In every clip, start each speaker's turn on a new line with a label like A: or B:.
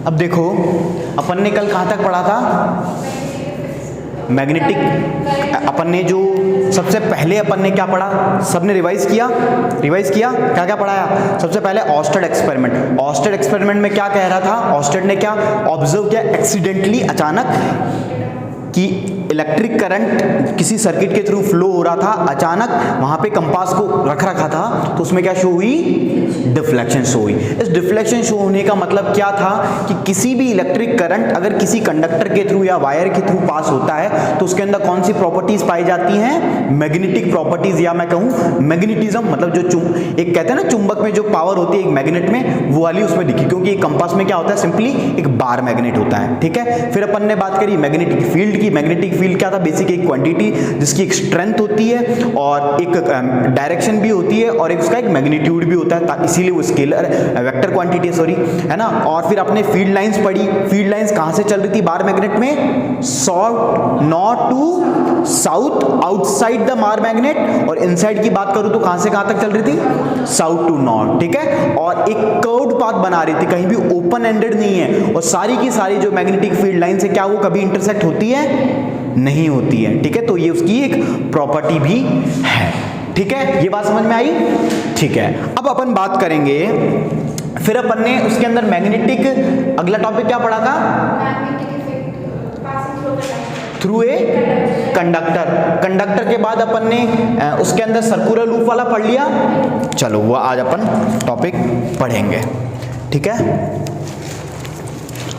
A: अब देखो अपन ने कल कहाँ तक पढ़ा था, मैग्नेटिक, अपन ने जो सबसे पहले अपन ने क्या पढ़ा, सबने रिवाइज किया क्या क्या पढ़ाया। सबसे पहले ऑस्टेड एक्सपेरिमेंट, ऑस्टेड एक्सपेरिमेंट में क्या कह रहा था, ऑस्टेड ने क्या ऑब्जर्व किया, एक्सीडेंटली अचानक कि इलेक्ट्रिक करंट किसी सर्किट के थ्रू फ्लो हो रहा था, अचानक वहां पे कंपास को रखा था तो उसमें क्या शो हुई, डिफ्लेक्शन शो हुई। इस डिफ्लेक्शन शो होने का मतलब क्या था कि किसी भी इलेक्ट्रिक करंट अगर किसी कंडक्टर के थ्रू या वायर के थ्रू पास होता है तो उसके अंदर कौन सी प्रॉपर्टीज पाई जाती हैं, मैग्नेटिक प्रॉपर्टीज, या मैं कहूं मैग्नेटिज्म, मतलब जो एक कहते हैं ना चुंबक में जो पावर होती है एक मैग्नेट में, वो वाली उसमें दिखी, क्योंकि कंपास में क्या होता है, सिंपली एक बार मैग्नेट होता है। ठीक है, फिर अपन ने बात करी मैग्नेटिक फील्ड की। मैग्नेटिक फील्ड क्या था, बेसिक एक क्वांटिटी जिसकी एक स्ट्रेंथ होती है और एक डायरेक्शन भी होती है और एक उसका एक मैग्नीट्यूड भी होता है, इसीलिए वो स्केलर वेक्टर क्वांटिटी है, सॉरी, है ना। और फिर अपने फील्ड लाइंस पढ़ी, फील्ड लाइंस कहां से चल रही थी बार मैग्नेट में, north to south outside the bar magnet, और इनसाइड की बात करूं तो कहां से कहां तक चल रही थी, साउथ टू नॉर्थ। ठीक है, और एक कर्व्ड पाथ बना रही थी, कहीं भी ओपन एंडेड नहीं है, और सारी की सारी जो मैग्नेटिक फील्ड लाइन से क्या वो कभी इंटरसेक्ट होती है, नहीं होती है। ठीक है, तो ये उसकी एक प्रॉपर्टी भी है। ठीक है, ये बात समझ में आई। ठीक है, अब अपन बात करेंगे, फिर अपन ने उसके अंदर मैग्नेटिक, अगला टॉपिक क्या पढ़ा था, थ्रू ए कंडक्टर। कंडक्टर के बाद अपन ने उसके अंदर सर्कुलर लूप वाला पढ़ लिया। चलो वो आज अपन टॉपिक पढ़ेंगे। ठीक है,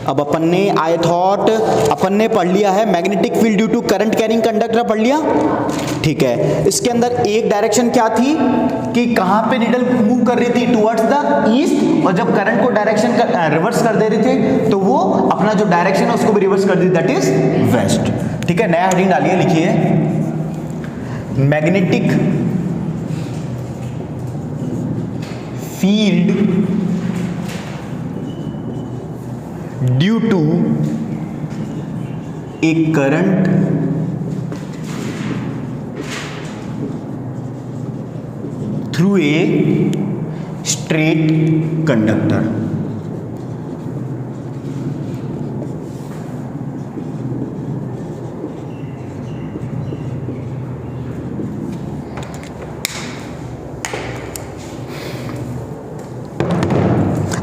A: अब अपन ने आई थॉट अपन ने पढ़ लिया है magnetic field due to current carrying conductor, पढ़ लिया। ठीक है, इसके अंदर एक डायरेक्शन क्या थी कि कहां पे निडल मूव कर रही थी, टुवर्ड्स द ईस्ट, और जब करंट को डायरेक्शन रिवर्स कर दे रहे थे तो वो अपना जो डायरेक्शन है उसको भी रिवर्स कर दी, दैट इज वेस्ट। ठीक है, नया हेडिंग डालिए, लिखिए magnetic field due to a current through a straight conductor.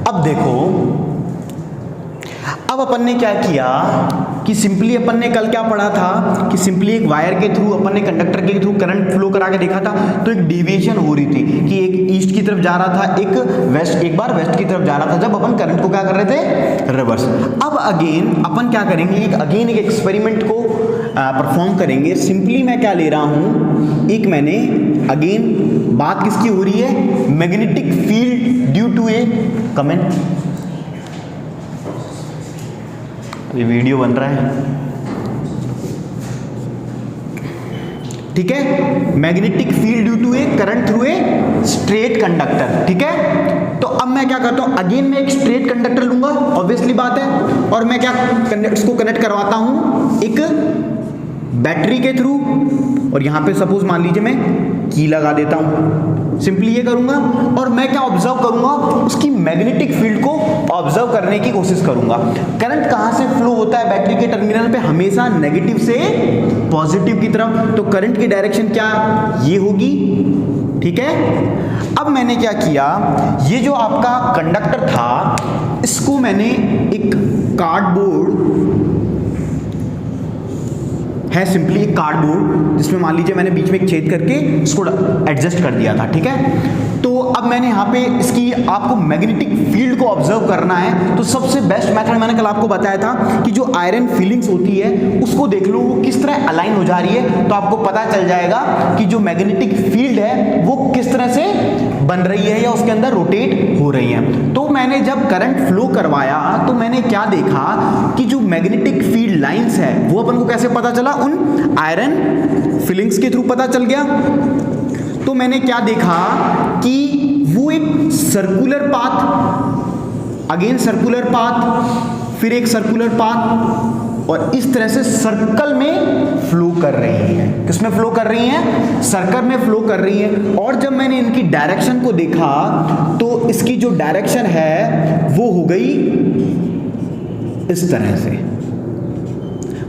A: अब देखो, अब अपन ने क्या किया कि सिंपली अपन ने कल क्या पढ़ा था कि सिंपली एक वायर के थ्रू अपन ने कंडक्टर के थ्रू करंट फ्लो करा के देखा था, तो एक डेविएशन हो रही थी कि एक ईस्ट की तरफ जा रहा था, एक वेस्ट, एक बार वेस्ट की तरफ जा रहा था, जब अपन करंट को क्या कर रहे थे, रिवर्स। अब अगेन अपन क्या करेंगे, एक एक्सपेरिमेंट को परफॉर्म करेंगे। सिंपली मैं क्या ले रहा हूं, एक मैंने अगेन बात किसकी हो रही है, magnetic field due to a comment, ये वीडियो बन रहा है। ठीक है, magnetic field due to a current through a straight conductor. ठीक है, तो अब मैं क्या करता हूं, अगेन मैं एक स्ट्रेट कंडक्टर लूंगा, ऑब्वियसली बात है, और मैं क्या इसको कनेक्ट करवाता हूं एक बैटरी के थ्रू, और यहां पे सपोज मान लीजिए मैं की लगा देता हूं, सिंपली ये करूंगा, और मैं क्या ऑब्जर्व करूंगा, उसकी मैग्नेटिक फील्ड को ऑब्जर्व करने की कोशिश करूंगा। करंट कहां से फ्लो होता है बैटरी के टर्मिनल पे, हमेशा नेगेटिव से पॉजिटिव की तरफ, तो करंट की डायरेक्शन क्या ये होगी। ठीक है, अब मैंने क्या किया, ये जो आपका कंडक्टर था इसको मैंने एक कार्डबोर्ड है, सिंपली एक कार्डबोर्ड जिसमें मान लीजिए मैंने बीच में एक छेद करके इसको एडजस्ट कर दिया था। ठीक है, तो अब मैंने यहाँ पे इसकी आपको मैग्नेटिक फील्ड को ऑब्जर्व करना है, तो सबसे बेस्ट मेथड मैंने कल आपको बताया था कि जो आयरन फिलिंग्स होती है उसको देख लो वो किस तरह अलाइन हो जा रही है, तो आपको पता चल जाएगा कि जो मैग्नेटिक फील्ड है वो किस तरह से बन रही है या उसके अंदर रोटेट हो रही है। तो मैंने जब करंट फ्लो करवाया तो मैंने क्या देखा कि जो मैग्नेटिक फील्ड लाइंस है वो अपन को कैसे पता चला, उन आयरन फिलिंग्स के थ्रू पता चल गया। तो मैंने क्या देखा कि वो एक circular path, again circular path, फिर एक सर्कुलर पाथ, और इस तरह से सर्कल में फ्लो कर रही है। किसमें फ्लो कर रही हैं, सर्कल में फ्लो कर रही है। और जब मैंने इनकी डायरेक्शन को देखा तो इसकी जो डायरेक्शन है वो हो गई इस तरह से,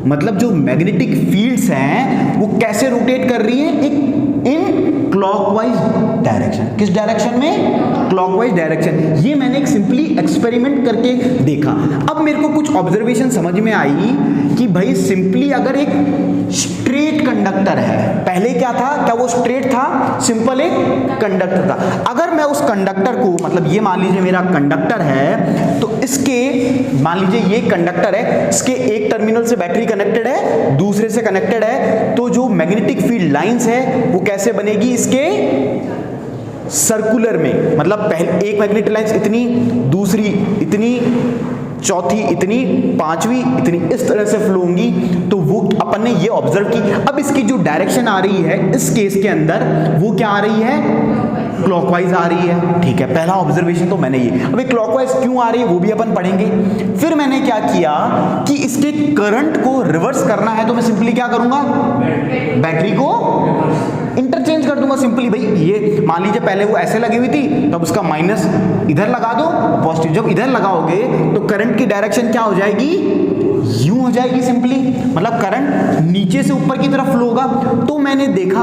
A: मतलब जो मैग्नेटिक फील्ड्स हैं वो कैसे रोटेट कर रही है, एक इन क्लॉकवाइज डायरेक्शन। किस डायरेक्शन में? Clockwise direction. ये मैंने एक सिंपली एक्सपेरिमेंट करके देखा। अब मेरे को कुछ ऑब्जर्वेशन समझ में आई कि भाई सिंपली अगर एक स्ट्रेट कंडक्टर है, पहले क्या था, क्या वो स्ट्रेट था? सिंपल एक कंडक्टर था। अगर मैं उस कंडक्टर को, मतलब ये मान लीजिए मेरा कंडक्टर है, तो इसके, मान लीजिए ये कंडक्टर है, इसके एक टर्मिनल से बैटरी कनेक्टेड है, दूसरे से कनेक्टेड है, तो जो मैग्नेटिक फील्ड लाइंस है वो कैसे बनेगी? इसके सर्कुलर में, मतलब पहले एक मैग्नेटिक लाइंस इतनी, दूसरी इतनी, चौथी इतनी, पांचवी इतनी, इस तरह से फ्लो होंगी। तो वो अपन ने ये ऑब्जर्व की। अब इसकी जो डायरेक्शन आ रही है इस केस के अंदर, वो क्या आ रही है? क्लॉकवाइज आ रही है। ठीक है, पहला ऑब्जर्वेशन तो मैंने ये। अब ये क्लॉकवाइज क्यों आ रही है वो भी अपन पढ़ेंगे। फिर मैंने क्या किया कि इसके करंट को रिवर्स करना है, तो मैं सिंपली क्या करूंगा? बैटरी को इंटरचेंज कर दूंगा सिंपली। भाई ये मान लीजिए पहले वो ऐसे लगी हुई थी, तब उसका माइनस इधर लगा दो, पॉजिटिव जब इधर लगाओगे तो करंट की डायरेक्शन क्या हो जाएगी? यूं हो जाएगी सिंपली, मतलब करंट नीचे से ऊपर की तरफ फ्लो होगा। तो मैंने देखा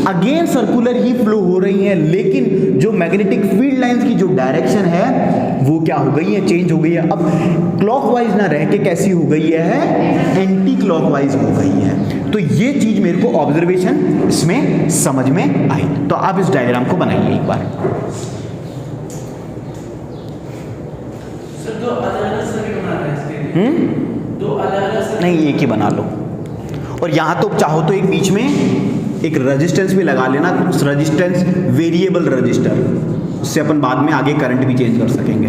A: अगेन सर्कुलर ही फ्लो हो रही है, लेकिन जो मैग्नेटिक फील्ड लाइंस की जो डायरेक्शन है वो क्या हो गई है? चेंज हो गई है। अब क्लॉकवाइज ना रह के कैसी हो गई है? एंटी क्लॉकवाइज हो गई है। तो ये चीज मेरे को ऑब्जर्वेशन इसमें समझ में आई। तो आप इस डायग्राम को बनाइए एक बार।
B: सर दो अलग-अलग सर्किट बना रहे हैं इसके लिए। दो अलग-अलग
A: नहीं, एक ही बना लो। और यहां तो चाहो तो एक बीच में एक रेजिस्टेंस भी लगा लेना, उस रेजिस्टेंस वेरिएबल रजिस्टर, उससे अपन बाद में आगे करंट भी चेंज कर सकेंगे।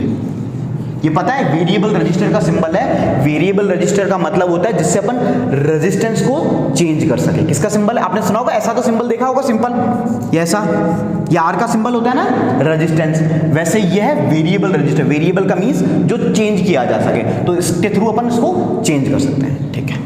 A: ये पता है वेरिएबल रजिस्टर का सिंबल है। वेरिएबल रजिस्टर का मतलब होता है जिससे अपन रेजिस्टेंस को चेंज कर सके। किसका सिंबल है? आपने सुना होगा, ऐसा तो सिंबल देखा होगा सिंपल, ये ऐसा, ये आर का सिंबल होता है ना, रेजिस्टेंस। वैसे ये है वेरिएबल रजिस्टर। वेरिएबल का मींस जो चेंज किया जा सके, तो इसके थ्रू अपन इसको चेंज कर सकते हैं। ठीक है,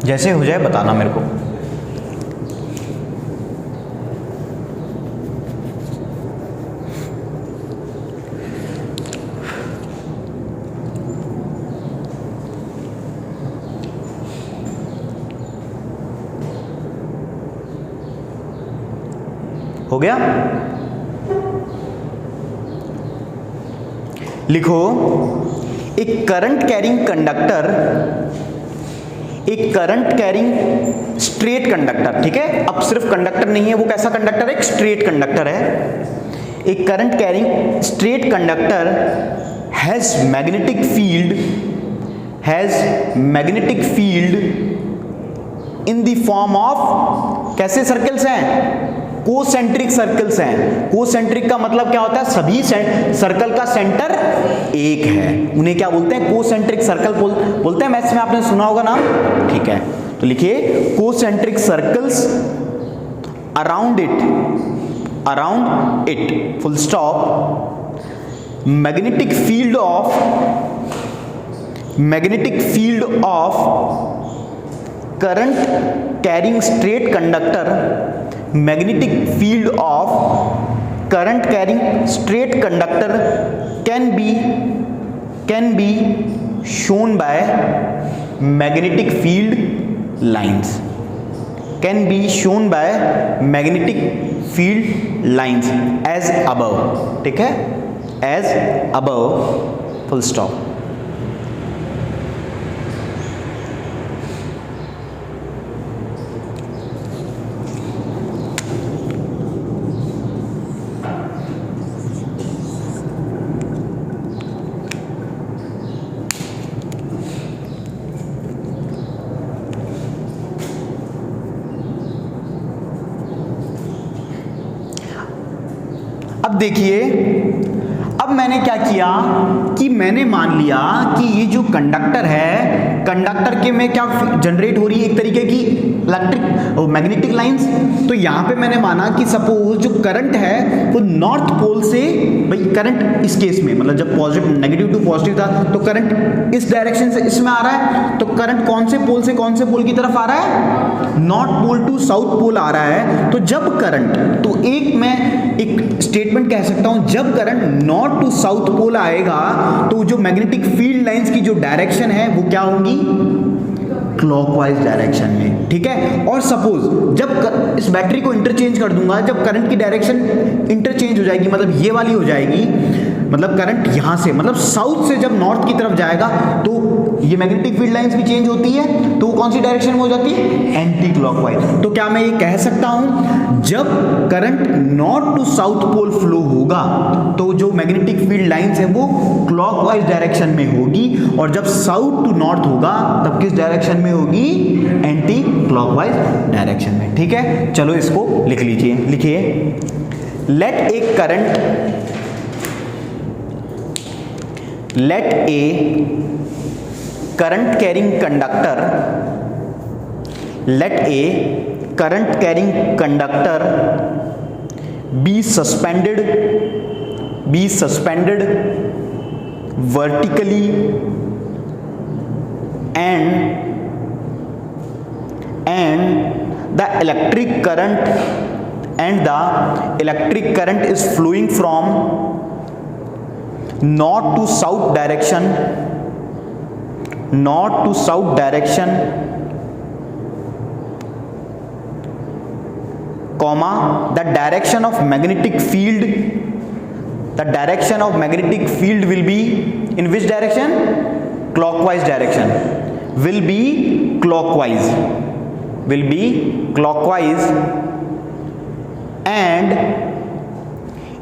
A: जैसे हो जाए बताना मेरे को। हो गया? लिखो, एक करंट कैरिंग कंडक्टर, एक करंट कैरिंग स्ट्रेट कंडक्टर, ठीक है, अब सिर्फ कंडक्टर नहीं है, वो कैसा कंडक्टर है? एक स्ट्रेट कंडक्टर है। एक current carrying straight conductor has magnetic field in the form of, कैसे सर्कल्स हैं? कोसेंट्रिक सर्कल्स हैं। कोसेंट्रिक का मतलब क्या होता है? सभी सर्कल का सेंटर एक है, उन्हें क्या बोलते हैं? कोसेंट्रिक सर्कल बोलते हैं। मैथ्स में आपने सुना होगा ना, ठीक है। तो लिखिए, concentric circles around it full stop, magnetic field of current carrying straight conductor, magnetic field of current carrying straight conductor can be shown by magnetic field lines, can be shown by magnetic field lines as above, ठीक है, as above full stop। अब देखिए, अब मैंने क्या किया कि मैंने मान लिया कि ये जो कंडक्टर है, कंडक्टर के में क्या जनरेट हो रही है एक तरीके की इलेक्ट्रिक मैग्नेटिक लाइंस। तो यहाँ पे मैंने माना कि सपोज जो करंट है वो नॉर्थ पोल से, भाई करंट इस केस में मतलब जब पॉजिटिव नेगेटिव टू पॉजिटिव था तो करंट इस डायरेक्शन से इसमें आ रहा है, तो करंट कौन से पोल से कौन से पोल की तरफ आ रहा है, north pole to south pole आ रहा है। तो जब करंट, तो एक मैं एक स्टेटमेंट कह सकता हूं, जब current north to south pole आएगा तो जो मैग्नेटिक फील्ड लाइंस की जो डायरेक्शन है वो क्या होंगी, क्लॉकवाइज डायरेक्शन में, ठीक है। और सपोज जब इस बैटरी को इंटरचेंज कर दूंगा, जब करंट की डायरेक्शन इंटरचेंज हो जाएगी, मतलब ये वाली हो जाएगी, मतलब करंट यहां से मतलब साउथ से जब नॉर्थ की तरफ जाएगा तो ये मैग्नेटिक फील्ड लाइंस भी चेंज होती है, तो वो कौन सी डायरेक्शन में हो जाती है, एंटी क्लॉकवाइज। तो क्या मैं ये कह सकता हूं जब current north to south pole flow होगा तो जो मैग्नेटिक फील्ड लाइंस है वो क्लॉकवाइज डायरेक्शन में होगी, और जब साउथ टू नॉर्थ होगा तब किस डायरेक्शन में होगी, एंटी क्लॉकवाइज डायरेक्शन में, ठीक है। चलो इसको लिख लीजिए, लिखिए, let a current, let a current carrying conductor, let a current carrying conductor be suspended vertically and the electric current is flowing from north to south direction, comma the direction of magnetic field will be in which direction, clockwise direction, will be clockwise, and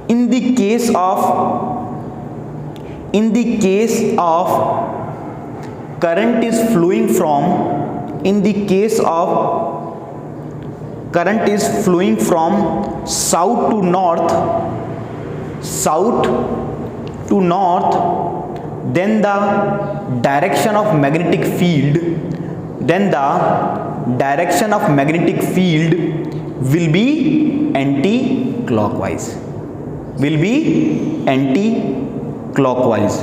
A: in the case of current is flowing from south to north, then the direction of magnetic field will be anti-clockwise,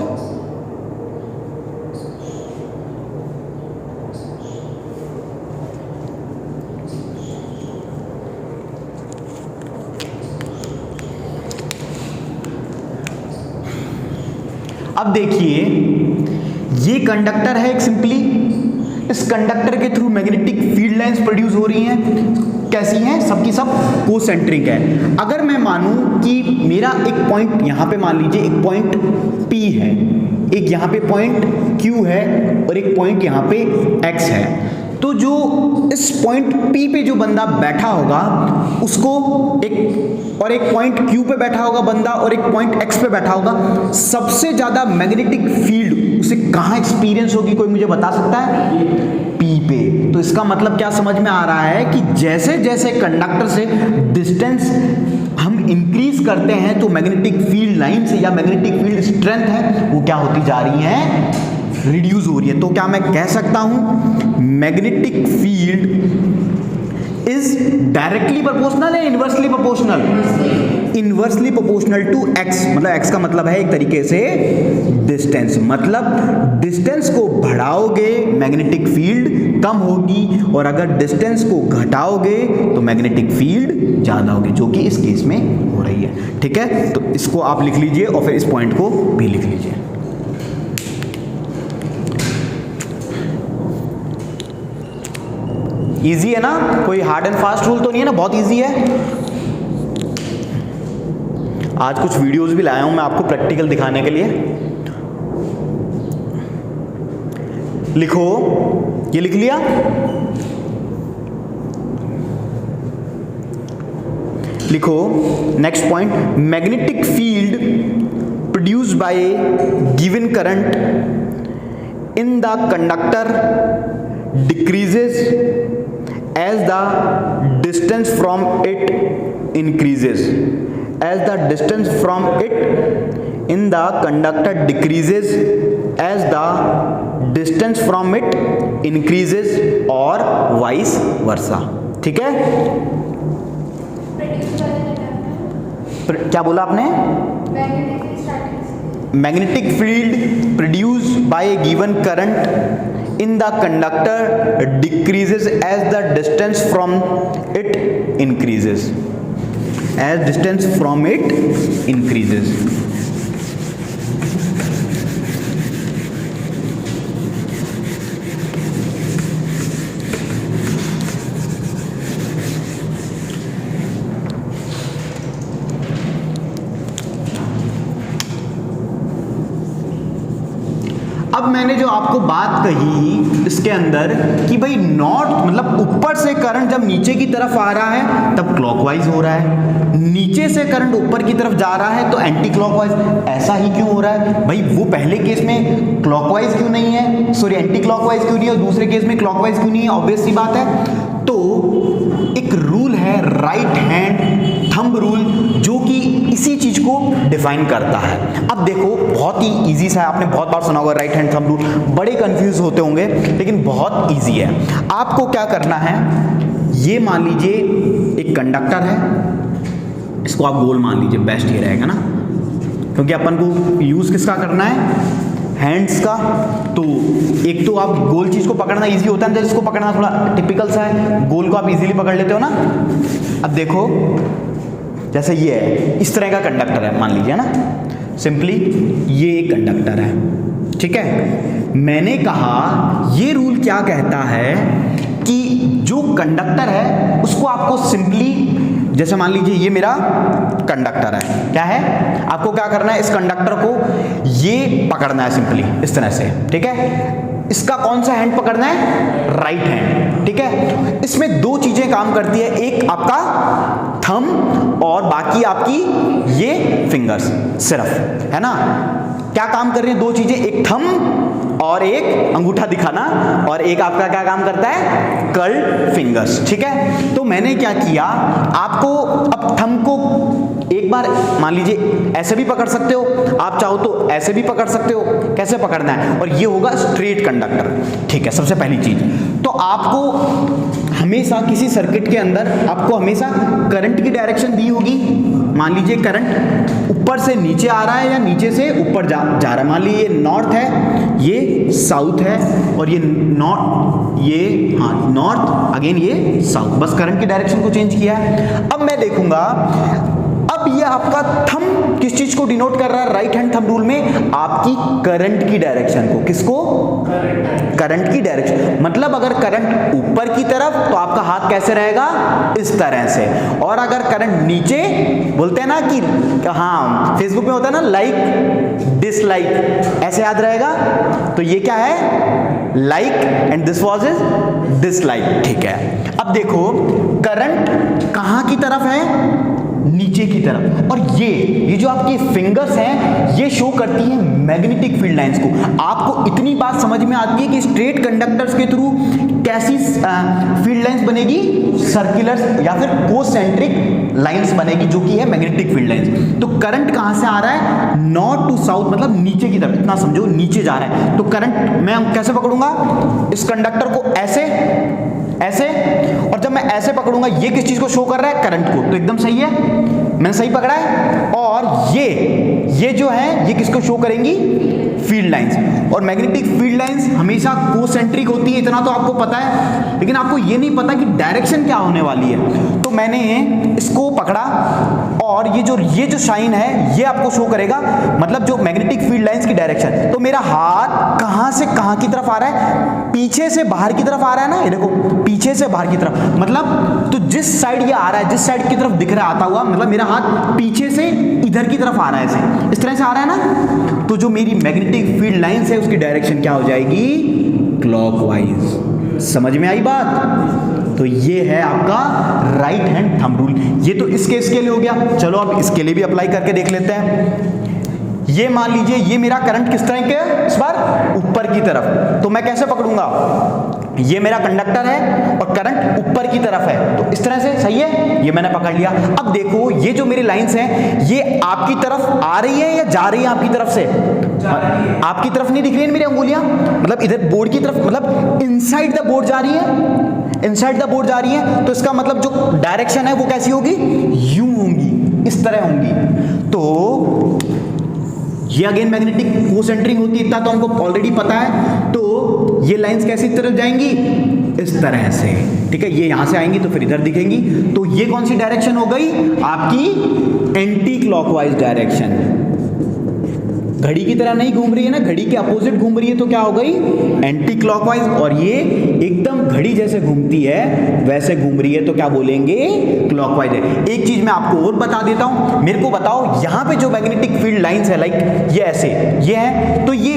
A: अब देखिए, ये conductor है एक simply, इस conductor के through magnetic field lines produce हो रही हैं, कैसी हैं, सबकी सब कोसेंट्रिक है। अगर मैं मानूं कि मेरा एक पॉइंट यहां पे, मान लीजिए एक पॉइंट P है, एक यहां पे पॉइंट Q है और एक पॉइंट यहां पे X है, तो जो इस पॉइंट P पे जो बंदा बैठा होगा उसको एक पॉइंट Q पे बैठा होगा बंदा और एक पॉइंट X पे बैठा होगा, सबसे ज्यादा मैग्नेटिक फील्ड उसे कहां एक्सपीरियंस होगी, कोई मुझे बता सकता है, P पे। तो इसका मतलब क्या समझ में आ रहा है कि जैसे जैसे कंडक्टर से डिस्टेंस हम इंक्रीज करते हैं तो मैग्नेटिक फील्ड लाइन से या मैग्नेटिक फील्ड स्ट्रेंथ है वो क्या होती जा रही है, रिड्यूस हो रही है। तो क्या मैं कह सकता हूं magnetic field is directly proportional है, inversely proportional, inversely proportional to x, मतलब x का मतलब है एक तरीके से डिस्टेंस, मतलब डिस्टेंस को बढ़ाओगे मैग्नेटिक फील्ड कम होगी और अगर डिस्टेंस को घटाओगे तो मैग्नेटिक फील्ड ज्यादा होगी, जो कि इस केस में हो रही है, ठीक है। तो इसको आप लिख लीजिए और फिर इस पॉइंट को भी लिख लीजिए। इजी है ना, कोई हार्ड एंड फास्ट रूल तो नहीं है ना, बहुत इजी है। आज कुछ वीडियोस भी लाया हूं मैं आपको प्रैक्टिकल दिखाने के लिए। लिखो, ये लिख लिया, लिखो next point, magnetic field produced bye given current in the conductor decreases as the distance from it increases, as the distance from it in the conductor decreases as the distance from it increases or vice versa। ठीक है, क्या बोला आपने? Magnetic field produced by a given current in the conductor decreases as the distance from it increases, as distance from it increases. अब मैंने जो आपको बात कही इसके अंदर कि भाई नॉर्थ मतलब ऊपर से करंट जब नीचे की तरफ आ रहा है तब क्लॉकवाइज हो रहा है, नीचे से करंट ऊपर की तरफ जा रहा है तो एंटी क्लॉकवाइज। ऐसा ही क्यों हो रहा है भाई? वो पहले केस में क्लॉकवाइज क्यों नहीं है, सॉरी एंटी क्लॉकवाइज क्यों नहीं है, और दूसरे केस में क्लॉकवाइज क्यों नहीं है? ऑब्वियस सी बात है। तो एक रूल है राइट हैंड थंब रूल जो कि इसी चीज को डिफाइन करता है। अब देखो बहुत ही इजी सा है, आपने बहुत बार सुना होगा राइट हैंड थंब रूल, बड़े कंफ्यूज होते होंगे लेकिन बहुत इजी है। आपको क्या करना है, ये मान लीजिए एक कंडक्टर है, इसको आप गोल मान लीजिए, बेस्ट ये रहेगा ना, क्योंकि अपन को यूज किसका करना है, हैंड्स का। तो एक तो आप गोल चीज को पकड़ना इजी होता है, इसको पकड़ना थोड़ा टिपिकल सा है, गोल को आप इजीली पकड़ लेते हो ना। अब देखो जैसे ये है, इस तरह का कंडक्टर है मान लीजिए ना, सिंपली ये एक कंडक्टर है, ठीक है। मैंने कहा ये रूल क्या कहता है कि जो कंडक्टर है उसको आपको सिंपली, जैसे मान लीजिए ये मेरा कंडक्टर है, क्या है, आपको क्या करना है, इस कंडक्टर को ये पकड़ना है सिंपली इस तरह से, ठीक है। इसका कौन सा हैंड पकड़ना है, राइट हैंड, ठीक है। इसमें दो चीजें काम करती है, एक आपका थंब और बाकी आपकी ये फिंगर्स सिर्फ, है ना। क्या काम कर रही है दो चीजें, एक थंब और एक अंगूठा दिखाना, और एक आपका क्या काम करता है, कर्ल्ड फिंगर्स, ठीक है। तो मैंने क्या किया, आपको अब थंब को एक बार मान लीजिए ऐसे भी पकड़ सकते हो, आप चाहो तो ऐसे भी पकड़ सकते हो, कैसे पकड़ना है, और ये होगा स्ट्रेट कंडक्टर, ठीक है। सबसे पहली चीज तो आपको हमेशा किसी सर्किट के अंदर आपको हमेशा करंट की डायरेक्शन दी होगी। मान लीजिए करंट ऊपर से नीचे आ रहा है या नीचे से ऊपर जा रहा है, मान लीजिए ये नॉर्थ है, ये साउथ है, और ये नॉर्थ, ये हाँ नॉर्थ, अगेन ये साउथ, बस करंट की डायरेक्शन को चेंज किया है। अब मैं देखूंगा, अब ये आपका थंब किस चीज को डिनोट कर रहा है, राइट हैंड थंब रूल में आपकी करंट की डायरेक्शन को, किसको, करंट की डायरेक्शन। मतलब अगर करंट ऊपर की तरफ तो आपका हाथ कैसे रहेगा, इस तरह से, और अगर करंट नीचे, बोलते हैं ना कि हाँ फेसबुक में होता है ना लाइक डिसलाइक, ऐसे याद रहेगा। तो ये क्या है, like and this was is dislike, ठीक है। अब देखो करंट कहां की तरफ है, नीचे की तरफ, और ये जो आपकी फिंगर्स हैं ये शो करती हैं मैग्नेटिक फील्ड लाइंस को। आपको इतनी बात समझ में आती है कि स्ट्रेट कंडक्टर्स के थ्रू कैसी फील्ड लाइंस बनेगी, सर्कुलर या फिर कोसेंट्रिक लाइंस बनेगी, जो कि है मैग्नेटिक फील्ड लाइंस। तो करंट कहां से आ रहा है, नॉर्थ टू साउथ, मतलब नीचे की तरफ, इतना समझो नीचे जा रहा है। तो करंट मैं कैसे पकड़ूंगा, इस कंडक्टर को ऐसे ऐसे, और जब मैं ऐसे पकड़ूंगा ये किस चीज को शो कर रहा है, करंट को। तो एकदम सही है, मैंने सही पकड़ा है। और ये जो है ये किसको शो करेंगी, फील्ड लाइंस। और मैग्नेटिक फील्ड लाइंस हमेशा कोसेंट्रिक होती है, इतना तो आपको पता है, लेकिन आपको ये नहीं पता कि डायरेक्शन क्या होने वाली है। तो मैंने इसको पकड़ा और ये जो शाइन है ये आपको शो करेगा, मतलब जो मैग्नेटिक फील्ड लाइंस की डायरेक्शन। तो मेरा हाथ कहां से कहां की तरफ आ रहा है, पीछे से बाहर की तरफ आ रहा है ना, ये देखो पीछे से बाहर की तरफ, मतलब तो जिस साइड ये आ रहा है, जिस साइड की तरफ दिख रहा है आता हुआ, मतलब मेरा हाथ पीछे से इधर की तरफ आ रहा है, ऐसे इस तरह से आ रहा है ना। तो जो मेरी मैग्नेटिक फील्ड लाइंस है उसकी डायरेक्शन क्या हो जाएगी, क्लॉकवाइज। समझ में आई बात। तो ये है आपका राइट हैंड थंब रूल। ये तो इस केस के लिए हो गया, चलो अब इसके लिए भी अप्लाई करके देख लेते हैं। ये मान लीजिए ये मेरा करंट किस तरह के, इस बार ऊपर की तरफ, तो मैं कैसे पकड़ूंगा, ये मेरा कंडक्टर है और करंट ऊपर की तरफ है, तो इस तरह से सही है, ये मैंने पकड़ लिया। अब देखो ये जो मेरी लाइंस हैं ये आपकी तरफ आ रही है या जा रही है आपकी तरफ से? आपकी तरफ नहीं दिख रही है मेरी अंगुलियां, मतलब इधर बोर्ड की तरफ, मतलब इनसाइड द बोर्ड जा रही है, इनसाइड द बोर्ड जा रही है। तो इसका मतलब जो डायरेक्शन है वो कैसी होगी? यूं होंगी, इस तरह होंगी। तो ये अगेन मैग्नेटिक को सेंटरिंग होती है, इतना तो हमको ऑलरेडी पता है। तो ये लाइंस कैसी तरफ जाएंगी? इस तरह से, ठीक है। ये यहां से आएंगी तो फिर इधर दिखेंगी। तो ये कौन सी डायरेक्शन हो गई? आपकी एंटी क्लॉकवाइज डायरेक्शन। घड़ी की तरह नहीं घूम रही है ना, घड़ी के अपोजिट घूम रही है, तो क्या हो गई? Anti clockwise. और ये एकदम घड़ी जैसे घूमती है वैसे घूम रही है, तो क्या बोलेंगे? क्लॉकवाइज है। एक चीज मैं आपको और बता देता हूं, मेरे को बताओ यहां पे जो मैग्नेटिक फील्ड लाइंस है, लाइक ये ऐसे, ये है, तो ये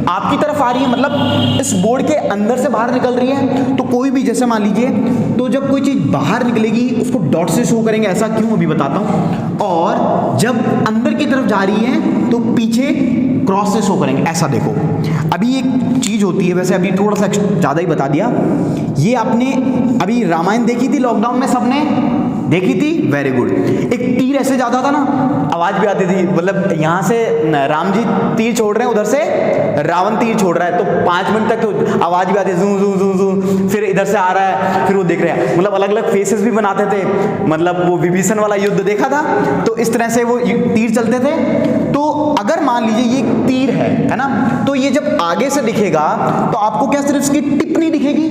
A: आपकी तरफ आ रही है, मतलब इस बोर्ड के अंदर से बाहर निकल रही है। तो कोई भी, जैसे मान लीजिए, तो जब कोई चीज बाहर निकलेगी उसको डॉट से शो करेंगे, ऐसा क्यों अभी बताता हूं। और जब अंदर की तरफ जा रही है तो पीछे क्रॉस से शो करेंगे, ऐसा देखो। अभी एक चीज होती है, वैसे अभी थोड़ा सा ज्यादा ही बता दिया। ये आपने अभी रामायण देखी थी लॉकडाउन में, सबने देखी थी? Very good. एक तीर ऐसे जाता था ना, आवाज भी आती थी, मतलब यहां से राम जी तीर छोड़ रहे हैं, उधर से रावण तीर छोड़ रहा है, तो 5 मिनट तक तो आवाज भी आती है, जू जू जू जू, फिर इधर से आ रहा है, फिर वो देख रहे हैं, मतलब अलग अलग फेसेस भी बनाते थे। मतलब वो विभीषण वाला युद्ध देखा था, तो इस तरह से वो तीर चलते थे। तो अगर मान लीजिए ये तीर है ना, तो ये जब आगे से दिखेगा तो आपको क्या सिर्फ इसकी टिप नहीं दिखेगी?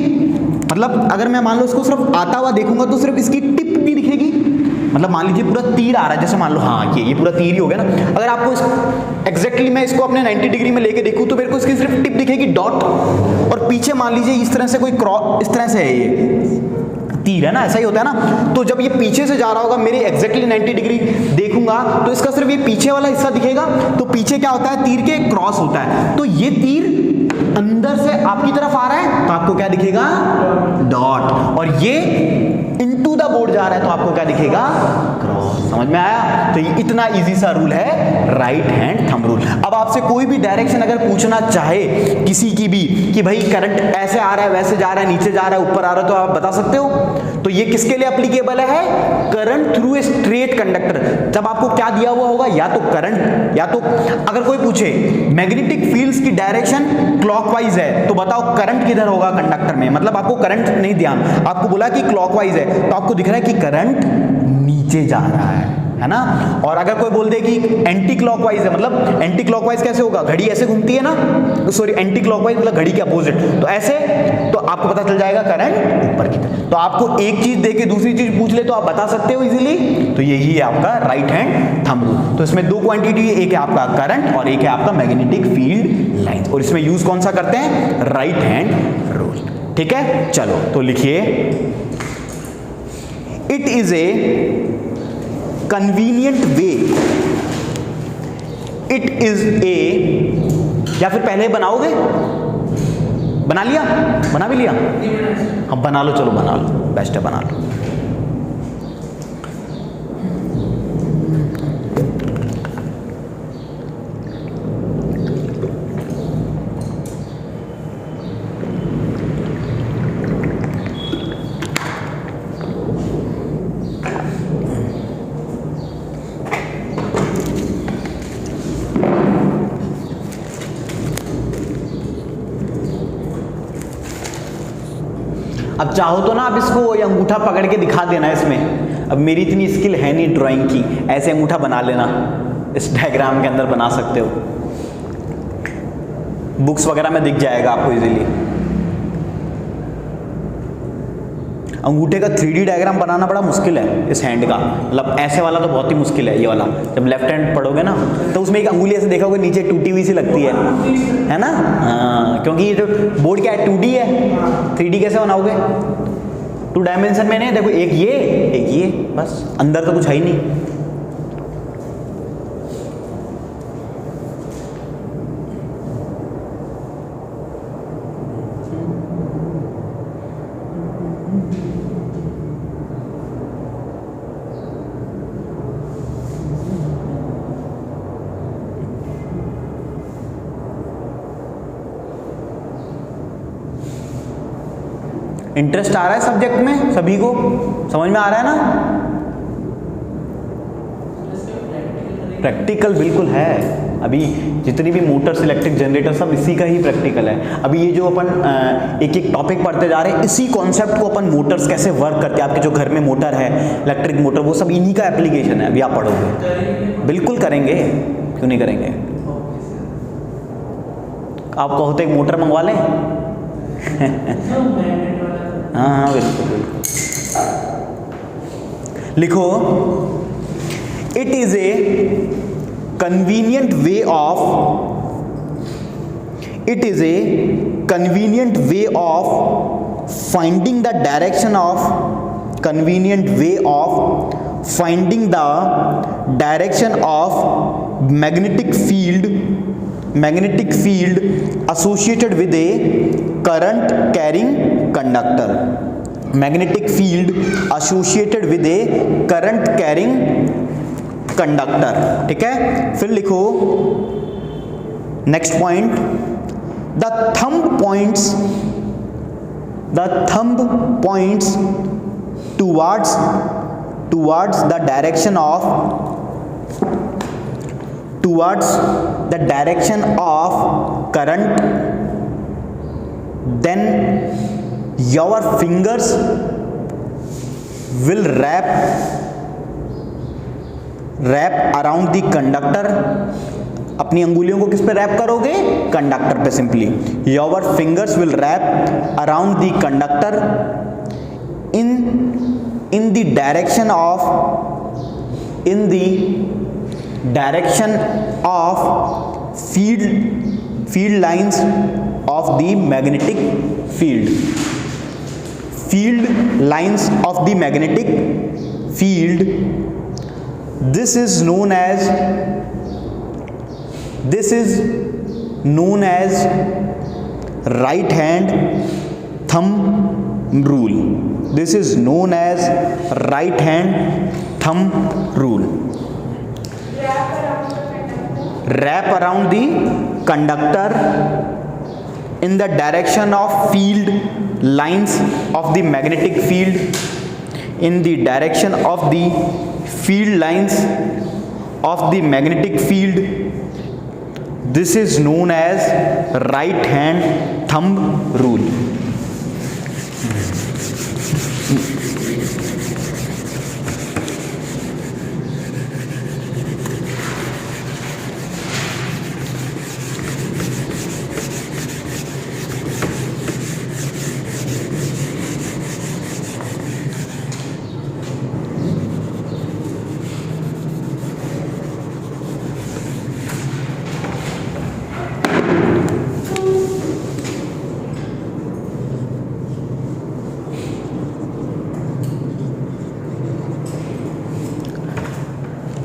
A: मतलब अगर मैं मान लो इसको सिर्फ आता हुआ देखूंगा तो सिर्फ इसकी टिप नहीं दिखेगी। मतलब मान लीजिए पूरा तीर आ रहा है, जैसे मान लो, हाँ ये पूरा तीर ही हो गया ना। अगर आपको एग्जैक्टली मैं इसको अपने 90 डिग्री में लेके देखूं तो मेरे को इसकी सिर्फ टिप दिखेगी, डॉट। और पीछे मान लीजिए इस तरह से कोई क्रॉस, इस तरह से है, ये तीर है ना, ऐसा ही होता है ना। तो जब ये पीछे से जा रहा होगा, मेरे एग्जैक्टली 90 डिग्री देखूंगा तो इसका सिर्फ ये पीछे वाला हिस्सा दिखेगा। तो पीछे क्या होता है? तीर के क्रॉस होता है। तो ये तीर अंदर से आपकी तरफ आ रहा है तो आपको क्या दिखेगा? डॉट। और ये इनटू द बोर्ड जा रहा है तो आपको क्या दिखेगा? क्रॉस। समझ में आया? तो ये इतना इजी सा रूल है, राइट हैंड थंब रूल। अब आपसे कोई भी डायरेक्शन अगर पूछना चाहे किसी की भी, कि भाई करंट ऐसे आ रहा है, वैसे जा रहा है, नीचे जा रहा है, ऊपर आ रहा है, तो आप बता सकते हो। तो ये किसके लिए एप्लीकेबल है? Current through a straight conductor. जब आपको क्या दिया हुआ होगा, या तो करंट, या तो अगर कोई पूछे मैग्नेटिक फील्ड्स की डायरेक्शन क्लॉकवाइज है, तो बताओ करंट किधर होगा कंडक्टर में? मतलब आपको करंट नहीं दिया, आपको बोला कि क्लॉकवाइज है, तो आपको दिख रहा है कि करंट नीचे जा रहा है ना। और अगर कोई बोल दे कि एंटी क्लॉकवाइज है, मतलब एंटी क्लॉकवाइज कैसे होगा? घड़ी ऐसे घूमती है ना, सॉरी एंटी क्लॉकवाइज मतलब घड़ी के अपोजिट, तो ऐसे, तो आपको पता चल जाएगा करंट ऊपर की तरफ। तो आपको एक चीज दे के दूसरी चीज पूछ ले तो आप बता सकते हो इजीली। तो यही है आपका राइट हैंड थंब रूल। तो इसमें दो क्वांटिटी है, एक है आपका करंट और एक है आपका मैग्नेटिक फील्ड लाइन। और इसमें यूज कौन सा करते हैं? Right hand rule. ठीक है, चलो तो लिखिए, it is a convenient way, it is a, या फिर पहले बनाओगे? बना लिया? बना भी लिया? अब बना लो, चलो बना लो, बेस्ट है, बना लो। अब चाहो तो ना आप इसको ये अंगूठा पकड़ के दिखा देना इसमें। अब मेरी इतनी स्किल है नहीं ड्राइंग की, ऐसे अंगूठा बना लेना, इस डायग्राम के अंदर बना सकते हो, बुक्स वगैरह में दिख जाएगा आपको इजीली। अंगूठे का 3D डायग्राम बनाना बड़ा मुश्किल है इस हैंड का, मतलब ऐसे वाला तो बहुत ही मुश्किल है। ये वाला जब लेफ्ट हैंड पढ़ोगे ना तो उसमें एक अंगुली ऐसे देखोगे नीचे टूटी हुई सी लगती है ना। हाँ, क्योंकि ये जो बोर्ड क्या है 2D है, 3D कैसे बनाओगे? 2 डायमेंशन में नहीं, देखो एक ये, बस अंदर तो कुछ है ही नहीं। इंटरेस्ट आ रहा है सब्जेक्ट में सभी को? समझ में आ रहा है ना? प्रैक्टिकल बिल्कुल है। अभी जितनी भी मोटर्स, इलेक्ट्रिक जनरेटर, सब इसी का ही प्रैक्टिकल है। अभी ये जो अपन एक एक टॉपिक पढ़ते जा रहे हैं, इसी कॉन्सेप्ट को अपन मोटर्स कैसे वर्क करते हैं, आपके जो घर में मोटर है, इलेक्ट्रिक मोटर, वो सब इन्हीं का एप्लीकेशन है। अभी आप पढ़ोगे, बिल्कुल करेंगे, क्यों नहीं करेंगे। आप कहो तो एक मोटर मंगवा लें। हाँ बिल्कुल बिल्कुल। लिखो, it is a convenient way of finding the direction of magnetic field associated with a current carrying conductor. Magnetic field associated with a current carrying conductor. ठीक है, फिर लिखो next point, the thumb points towards the direction of current, then your fingers will wrap around the conductor. अपनी अंगुलियों को किस पे wrap करोगे? कंडक्टर पे। Simply your fingers will wrap around the conductor in the direction of field lines of the magnetic field. This is known as right hand thumb rule. Wrap around the conductor in the direction of field lines of the magnetic field. In the direction of the field lines of the magnetic field. This is known as right hand thumb rule.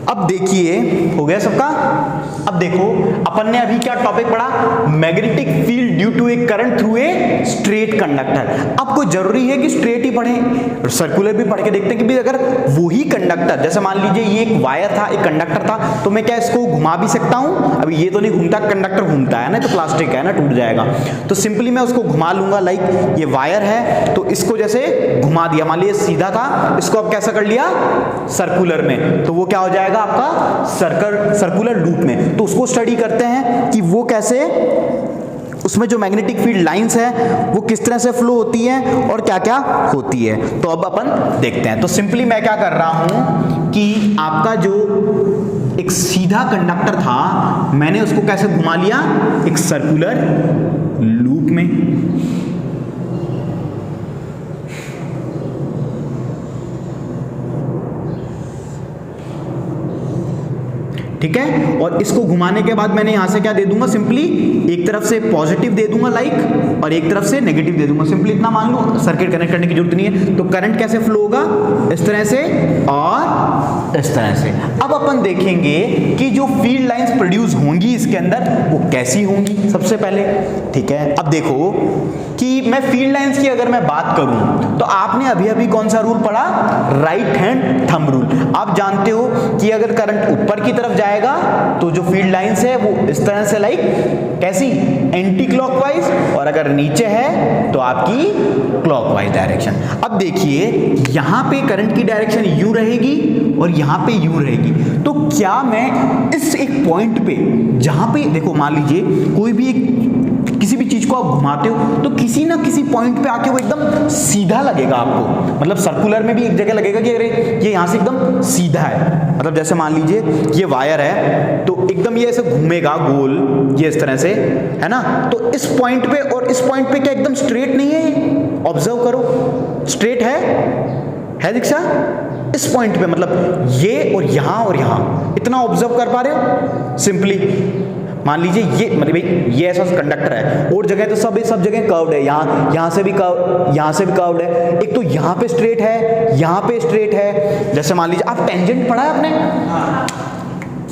A: अब देखिए, हो गया सबका। अब देखो, अपन ने अभी क्या टॉपिक पढ़ा? Magnetic field due to a current through a straight conductor. अब कोई जरूरी है कि स्ट्रेट ही पढ़ें, सर्कुलर भी पढ़ के देखते हैं कि भी अगर वही कंडक्टर, जैसे मान लीजिए ये एक वायर था, एक कंडक्टर था, तो मैं क्या इसको घुमा भी सकता हूं? अभी ये तो नहीं घूमता, कंडक्टर घूमता है ना, तो प्लास्टिक है ना, टूट जाएगा। तो सिंपली मैं उसको घुमा लूंगा। लाइक ये वायर है, तो इसको जैसे घुमा दिया, मान लीजिए सीधा था, इसको अब कैसा कर लिया? सर्कुलर में, तो वो क्या हो जाएगा आपका? सर्कुलर लूप में। तो उसको स्टडी करते हैं कि वो कैसे, उसमें जो मैग्नेटिक फील्ड लाइंस है वो किस तरह से फ्लो होती है और क्या क्या होती है। तो अब अपन देखते हैं। तो सिंपली मैं क्या कर रहा हूं कि आपका जो एक सीधा कंडक्टर था, मैंने उसको कैसे घुमा लिया? एक सर्कुलर लूप में। ठीक है, और इसको घुमाने के बाद मैंने यहां से क्या दे दूंगा? सिंपली एक तरफ से पॉजिटिव दे दूंगा लाइक, और एक तरफ से नेगेटिव दे दूंगा। सिंपली इतना मान लो, सर्किट कनेक्ट करने की जरूरत नहीं है। तो करंट कैसे फ्लो होगा? इस तरह से और इस तरह से। अब अपन देखेंगे कि जो फील्ड लाइंस प्रोड्यूस होंगी इसके अंदर, वो कैसी होंगी सबसे पहले। ठीक है, अब देखो कि मैं फील्ड लाइंस की अगर मैं बात करूं, तो आपने अभी अभी कौन सा रूल पढ़ा? Right hand thumb rule. आप जानते हो कि अगर करंट ऊपर की तरफ जाए जाएगा तो जो फील्ड लाइंस है वो इस तरह से लाइक कैसी एंटी क्लॉकवाइज, और अगर नीचे है तो आपकी क्लॉकवाइज डायरेक्शन। अब देखिए यहां पे करंट की डायरेक्शन यूं रहेगी और यहां पे यूं रहेगी, तो क्या मैं इस एक पॉइंट पे जहां पे देखो मान लीजिए कोई भी किसी भी चीज को आप घुमाते हो तो किसी ना किसी पॉइंट पे आके वो एकदम सीधा लगेगा आपको, मतलब सर्कुलर में भी एक जगह लगेगा कि अरे ये यहां से एकदम सीधा है, मतलब जैसे मान लीजिए ये वायर है तो एकदम ये ऐसे घूमेगा गोल, ये इस तरह से है ना, तो इस पॉइंट पे और इस पॉइंट पे क्या एकदम स्ट्रेट नहीं है, ऑब्जर्व करो स्ट्रेट है दीक्षा, इस पॉइंट पे मतलब ये और यहां इतना ऑब्जर्व कर पा रहे हो। सिंपली मान लीजिए ये मतलब ये ऐसा कंडक्टर है और जगह तो सब जगह कर्व्ड है, यहाँ से भी कर्व्ड है, एक तो यहाँ पे स्ट्रेट है, यहाँ पे स्ट्रेट है। जैसे मान लीजिए आप टेंजेंट पढ़ा है आपने,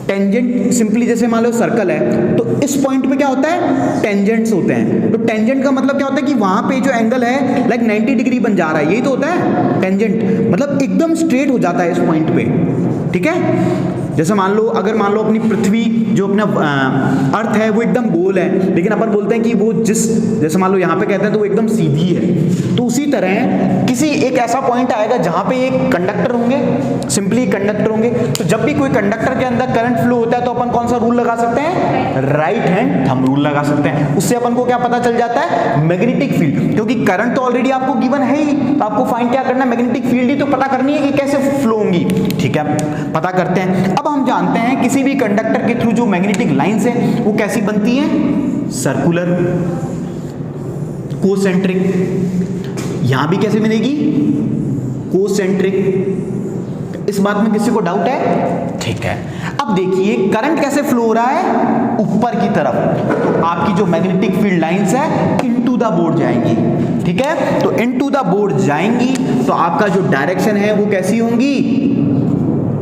A: टेंजेंट सिंपली जैसे मान लो सर्कल है तो इस पॉइंट पे क्या होता है, टेंजेंट्स होते हैं। तो टेंजेंट का मतलब क्या होता है कि वहां पे जो एंगल है लाइक 90 डिग्री बन जा रहा है, यही तो होता है टेंजेंट, मतलब एकदम स्ट्रेट हो जाता है इस पॉइंट पे, ठीक है। जैसे मान लो अपनी पृथ्वी जो अपना अर्थ है वो एकदम गोल है, लेकिन अपन बोलते हैं कि वो जैसे मान लो यहाँ पे कहते हैं तो वो एकदम सीधी है, तो उसी तरह किसी एक ऐसा पॉइंट आएगा जहाँ पे एक कंडक्टर होंगे, सिंपली कंडक्टर होंगे, तो जब भी कोई कंडक्टर के अंदर करंट फ्लो होता है तो अपन कौन सा रूल लगा सकते हैं, राइट हैंड थंब रूल लगा सकते हैं। उससे अपन को क्या पता चल जाता है, मैग्नेटिक फील्ड, क्योंकि करंट तो ऑलरेडी आपको गिवन है ही, तो आपको फाइंड क्या करना है, मैग्नेटिक फील्ड ही तो पता करनी है कि कैसे फ्लो होंगी, ठीक है, पता करते हैं। अब हम जानते हैं किसी भी कंडक्टर के थ्रू जो मैग्नेटिक लाइंस है वो कैसी बनती हैं, सर्कुलर, कोसेंट्रिक, यहां भी कैसे मिलेगी, कोसेंट्रिक। इस बात में किसी को डाउट है, ठीक है। अब देखिए करंट कैसे फ्लो हो रहा है, ऊपर की तरफ, तो आपकी जो मैग्नेटिक फील्ड लाइंस है इनटू द बोर्ड जाएंगी, ठीक है, तो इनटू द बोर्ड जाएंगी तो आपका जो डायरेक्शन है वो कैसी होंगी,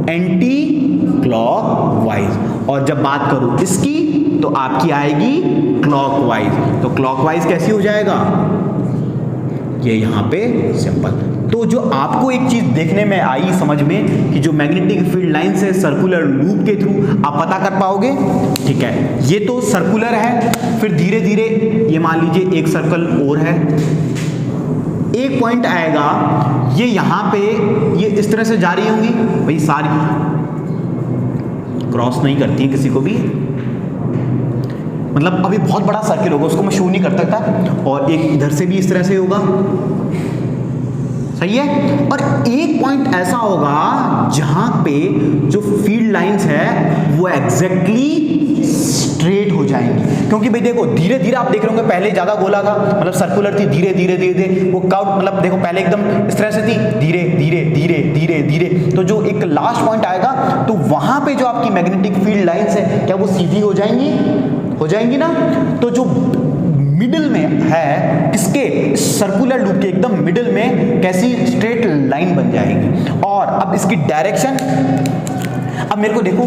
A: एंटी क्लॉकवाइज, और जब बात करूं इसकी तो आपकी आएगी क्लॉकवाइज, तो क्लॉकवाइज कैसी हो जाएगा, ये यहां पे सिंपल। तो जो आपको एक चीज देखने में आई समझ में कि जो मैग्नेटिक फील्ड लाइन से सर्कुलर लूप के थ्रू आप पता कर पाओगे, ठीक है, ये तो सर्कुलर है। फिर धीरे धीरे ये मान लीजिए एक सर्कल और है, एक पॉइंट आएगा, ये यहां पे ये इस तरह से जा रही होंगी, भाई सारी क्रॉस नहीं करती है किसी को भी, मतलब अभी बहुत बड़ा सर्किल होगा उसको मैं शो नहीं कर सकता, और एक इधर से भी इस तरह से होगा, सही है। और एक पॉइंट ऐसा होगा जहां पे जो फील्ड लाइंस है वो एग्जैक्टली स्ट्रेट हो जाएंगी, क्योंकि भाई देखो धीरे धीरे आप देख रहे होंगे, पहले ज्यादा गोला था, मतलब सर्कुलर थी, धीरे धीरे धीरे धीरे वो कर्व, मतलब देखो पहले एकदम इस तरह से थी, धीरे धीरे धीरे धीरे धीरे, तो जो एक लास्ट पॉइंट आएगा तो वहां पे जो आपकी मैग्नेटिक फील्ड लाइंस है क्या वो सीधी हो जाएंगी ना, तो जो मिडिल में है किसके, सर्कुलर लूप के एकदम मिडिल में कैसी स्ट्रेट लाइन बन जाएगी। और अब इसकी डायरेक्शन, अब मेरे को देखो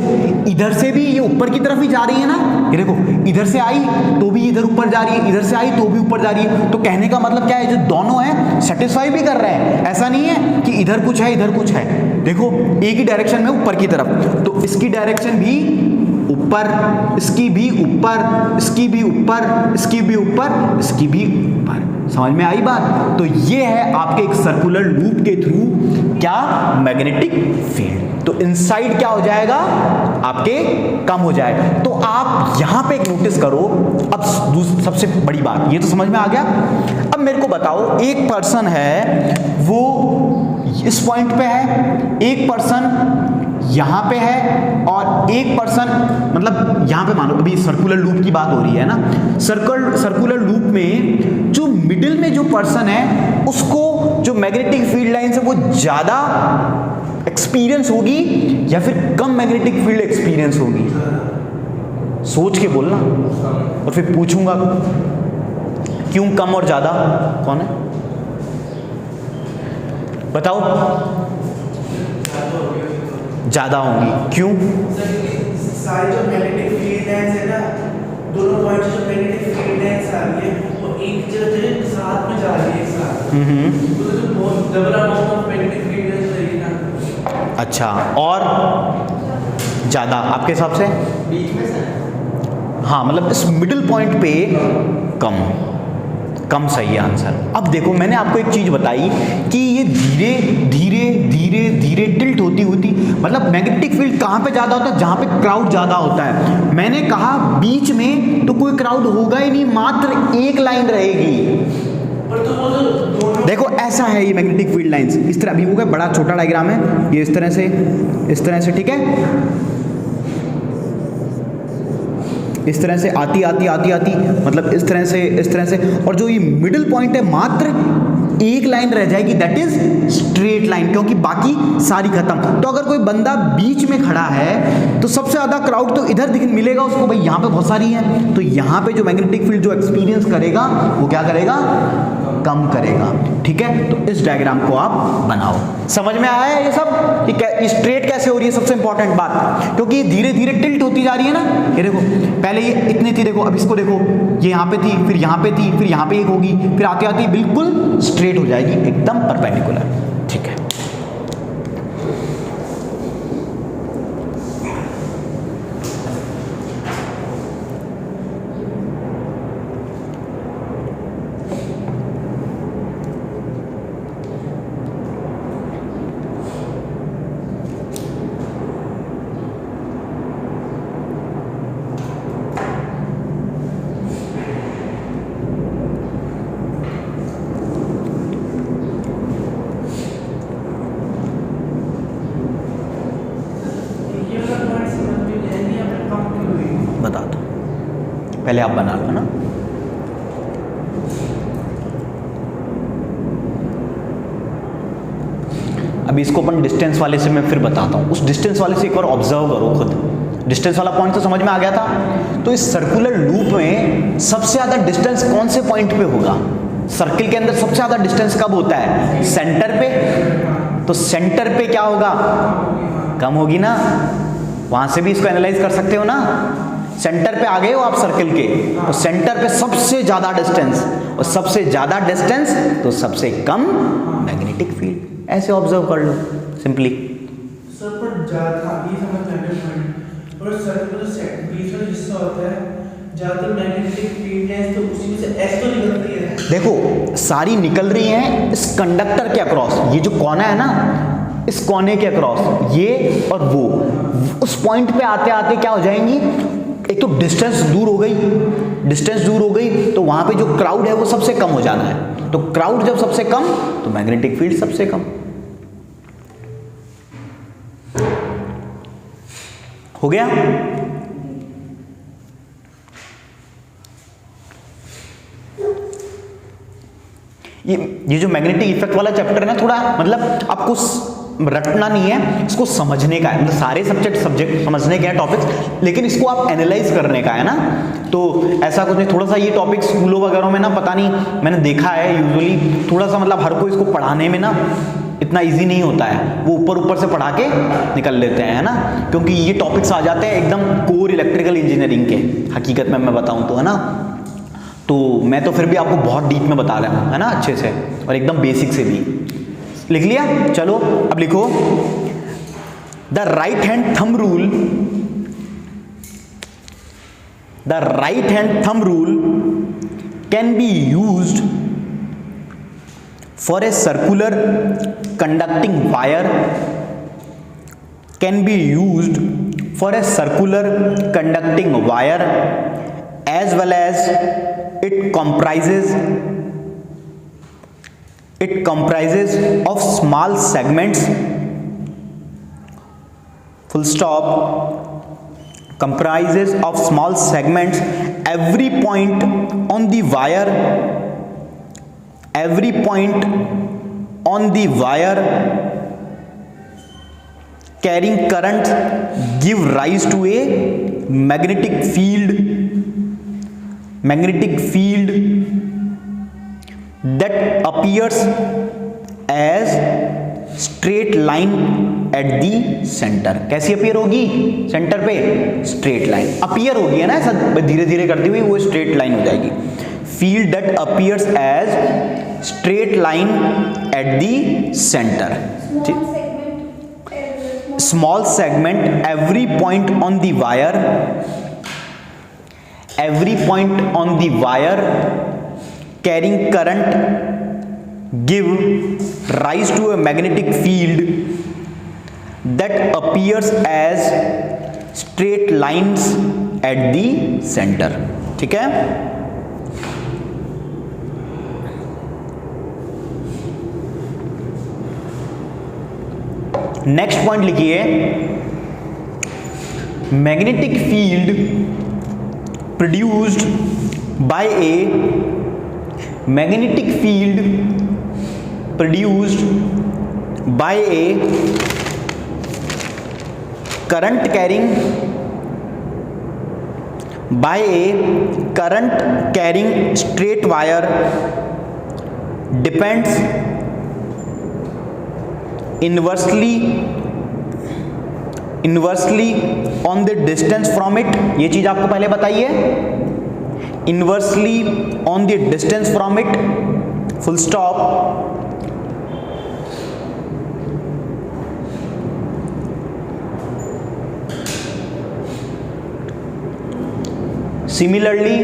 A: इधर से भी ये ऊपर की तरफ ही जा रही है ना, ये देखो इधर से आई तो भी इधर ऊपर जा रही है, इधर से आई तो भी ऊपर जा रही है, तो कहने का मतलब क्या है, जो दोनों है सेटिस्फाई भी कर रहे हैं, ऐसा नहीं है कि इधर कुछ है इधर कुछ है, देखो एक ही डायरेक्शन में ऊपर की तरफ, तो इसकी डायरेक्शन भी ऊपर, इसकी भी ऊपर, इसकी भी ऊपर, इसकी भी ऊपर, इसकी भी ऊपर, समझ में आई बात। तो ये है आपके एक सर्कुलर लूप के थ्रू क्या, मैग्नेटिक फील्ड। तो इनसाइड क्या हो जाएगा, आपके कम हो जाएगा। तो आप यहां पे एक नोटिस करो, अब सबसे बड़ी बात ये तो समझ में आ गया। अब मेरे को बताओ, एक पर्सन है वो इस पॉइंट पे है, एक पर्सन यहां पे है, और एक पर्सन मतलब यहां पे, मानो अभी सर्कुलर लूप की बात हो रही है ना, सर्कुलर लूप में जो मिडिल में जो पर्सन है उसको जो मैग्नेटिक फील्ड लाइन है वो ज्यादा एक्सपीरियंस होगी या फिर कम मैग्नेटिक फील्ड एक्सपीरियंस होगी, सोच के बोलना, और फिर पूछूंगा क्यों कम और ज्यादा, कौन है बताओ, ज्यादा होंगी, क्यों,
B: सारी जो मैग्नेटिक फील्ड लाइंस है ना, दोनों पॉइंट जो मैग्नेटिक फील्ड लाइंस आ रही है वो एक जगह साथ में जा रही है, एक साथ, तो जो बहुत double amount of magnetic field lines रहेगी ना।
A: अच्छा, और ज़्यादा, आपके हिसाब से?
C: बीच में से
A: हाँ, मतलब इस मिडिल पॉइंट पे कम सही है आंसर। अब देखो मैंने आपको एक चीज़ बताई कि ये धीरे धीरे धीरे धीरे टिल्ट होती होती, मतलब मैग्नेटिक फील्ड कहाँ पे ज़्यादा होता है? जहाँ पे क्राउड ज़्यादा होता है। मैंने कहा बीच में तो कोई क्राउड होगा ही नहीं, मात्र एक लाइन रहेगी।
B: पर तो वो जो दोनों
A: देखो ऐसा है ये मैग्नेटिक फील्ड लाइंस, इस तरह अभी वो बड़ा छोटा डायग्राम है ये, इस तरह से ठीक है, इस तरह से आती मतलब इस तरह से, और जो ये मिडिल पॉइंट है मात्र एक लाइन रह जाएगी, दैट इज स्ट्रेट लाइन, क्योंकि बाकी सारी खत्म। तो अगर कोई बंदा बीच में खड़ा है तो सबसे ज्यादा क्राउड तो इधर मिलेगा उसको, भाई यहाँ पे बहुत सारी है, तो यहाँ पे जो मैग्नेटिक फील्ड जो एक्सपीरियंस करेगा वो क्या करेगा? कम करेगा। ठीक है, तो इस डायग्राम को आप बनाओ। समझ में आया है ये सब कि स्ट्रेट कैसे हो रही है? सबसे इंपॉर्टेंट बात, क्योंकि ये धीरे धीरे टिल्ट होती जा रही है ना। ये देखो पहले ये इतनी थी, देखो अब इसको देखो, ये यहाँ पे थी, फिर यहाँ पे थी, फिर यहाँ पे एक होगी, फिर आती आती बिल्कुल स्ट्रेट हो जाएगी, एकदम परपेंडिकुलर। ठीक है,
B: ये वाला पॉइंट समझ में नहीं आया, आपने कम क्यों हुई?
A: बता दो, पहले आप बना लो ना। अभी इसको अपन डिस्टेंस वाले से मैं फिर बताता हूँ। उस डिस्टेंस वाले से एक बार ऑब्जर्व करो खुद। डिस्टेंस वाला पॉइंट तो समझ में आ गया था। तो इस सर्कुलर लूप में सबसे ज़्यादा डिस्टेंस कौन से पॉइंट पे होगा? सर्किल के अंदर सबसे ज़्यादा डिस्टेंस कब होता है? सेंटर पे। तो सेंटर पे क्या होगा? कम होगी ना। वहाँ से भी इसको एनालाइज कर सकते हो ना। सेंटर पे आ गए हो आप सर्किल के, तो सेंटर पे सबसे ज़्यादा डिस्टेंस, और सबसे ज़्यादा डिस्टेंस तो सबसे कम मैग्नेटिक फील्ड। ऐसे ऑब्जर्व कर लो सिंपली।
B: सर पर ज़्यादा ये समझ में आ गया पॉइंट, और सर्कुलर बीच में हिस्सा होता है ज़्यादातर मैग्नेटिक फील्ड है, तो उसी में से एस तो निकलती है।
A: देखो सारी निकल रही हैं इस कंडक्टर के अक्रॉस, ये जो कोना है ना, इस कोने के अक्रॉस, ये और वो, उस पॉइंट पे आते आते क्या हो जाएंगी? एक तो डिस्टेंस दूर हो गई, तो वहां पे जो क्राउड है वो सबसे कम हो जाना है। तो क्राउड जब सबसे कम, तो मैग्नेटिक फील्ड सबसे कम। हो गया? ये जो मैग्नेटिक इफेक्ट वाला चैप्टर है ना, थोड़ा मतलब आपको रटना नहीं है, इसको समझने का है। मतलब सारे सब्जेक्ट समझने के हैं टॉपिक्स, लेकिन इसको आप एनालाइज करने का है ना। तो ऐसा कुछ नहीं, थोड़ा सा ये टॉपिक स्कूलों वगैरह में ना, पता नहीं, मैंने देखा है यूजुअली थोड़ा सा मतलब हर कोई इसको पढ़ाने में ना इतना इजी नहीं होता है, वो ऊपर से पढ़ा के निकल लेते हैं, है ना। क्योंकि ये टॉपिक्स आ जाते हैं एकदम कोर इलेक्ट्रिकल इंजीनियरिंग के, हकीकत में मैं बताऊँ तो, है ना। तो मैं तो फिर भी आपको बहुत डीप में बता रहा हूँ, है ना, अच्छे से, और एकदम बेसिक से भी। लिख लिया? चलो अब लिखो, the right hand thumb rule can be used for a circular conducting wire, as well as it comprises of small segments, full stop, comprises of small segments. Every point on the wire carrying current give rise to a magnetic field that appears as straight line at the center. कैसी appear होगी? Centre पे straight line appear होगी, है ना, ऐसा धीरे धीरे करती हुई वो स्ट्रेट लाइन हो जाएगी। Field that appears as straight line at the center. small segment, every point on the wire, every point on the wire carrying current give rise to a magnetic field that appears as straight lines at the center. ठीक है, next point लिखिए, magnetic field produced by a, magnetic field produced by a current carrying, by a current carrying straight wire depends inversely on the distance from it. ये चीज आपको पहले बताइए, inversely on the distance from it, full stop. Similarly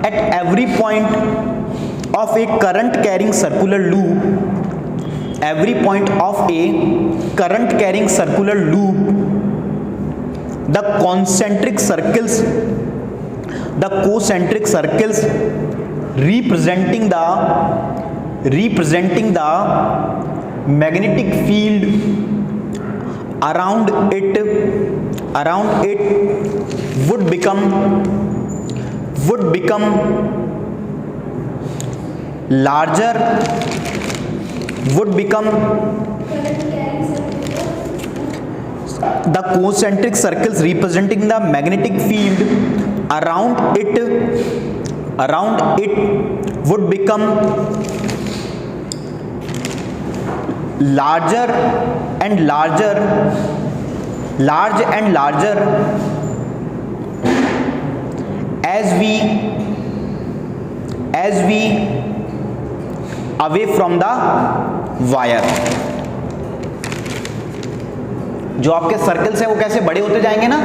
A: at every point of a current carrying circular loop, every point of a current carrying circular loop, the concentric circles representing the magnetic field around it would become larger, the concentric circles representing the magnetic field around it would become large and larger as we away from the wire. जो आपके circles है वो कैसे बड़े होते जाएंगे ना,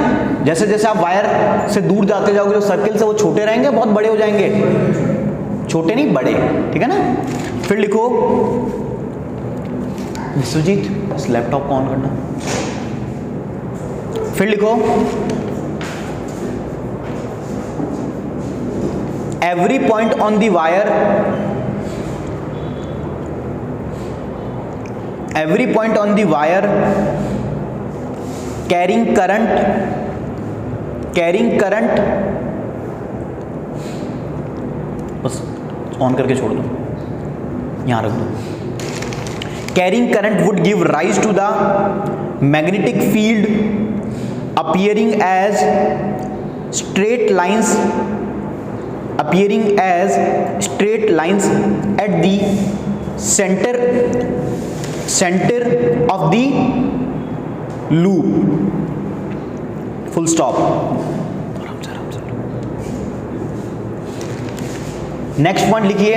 A: जैसे जैसे आप वायर से दूर जाते जाओगे जो सर्कल्स है वो छोटे रहेंगे, बहुत बड़े हो जाएंगे, छोटे नहीं बड़े, ठीक है ना। फिर लिखो, विश्वजीत इस लैपटॉप को ऑन करना। फिर लिखो, every point on the wire, every point on the wire carrying current बस ऑन करके छोड़ दो, यहां रख दो। carrying current would give rise to the magnetic field appearing as straight lines at the center of the loop, full stop। Next point लिखिए,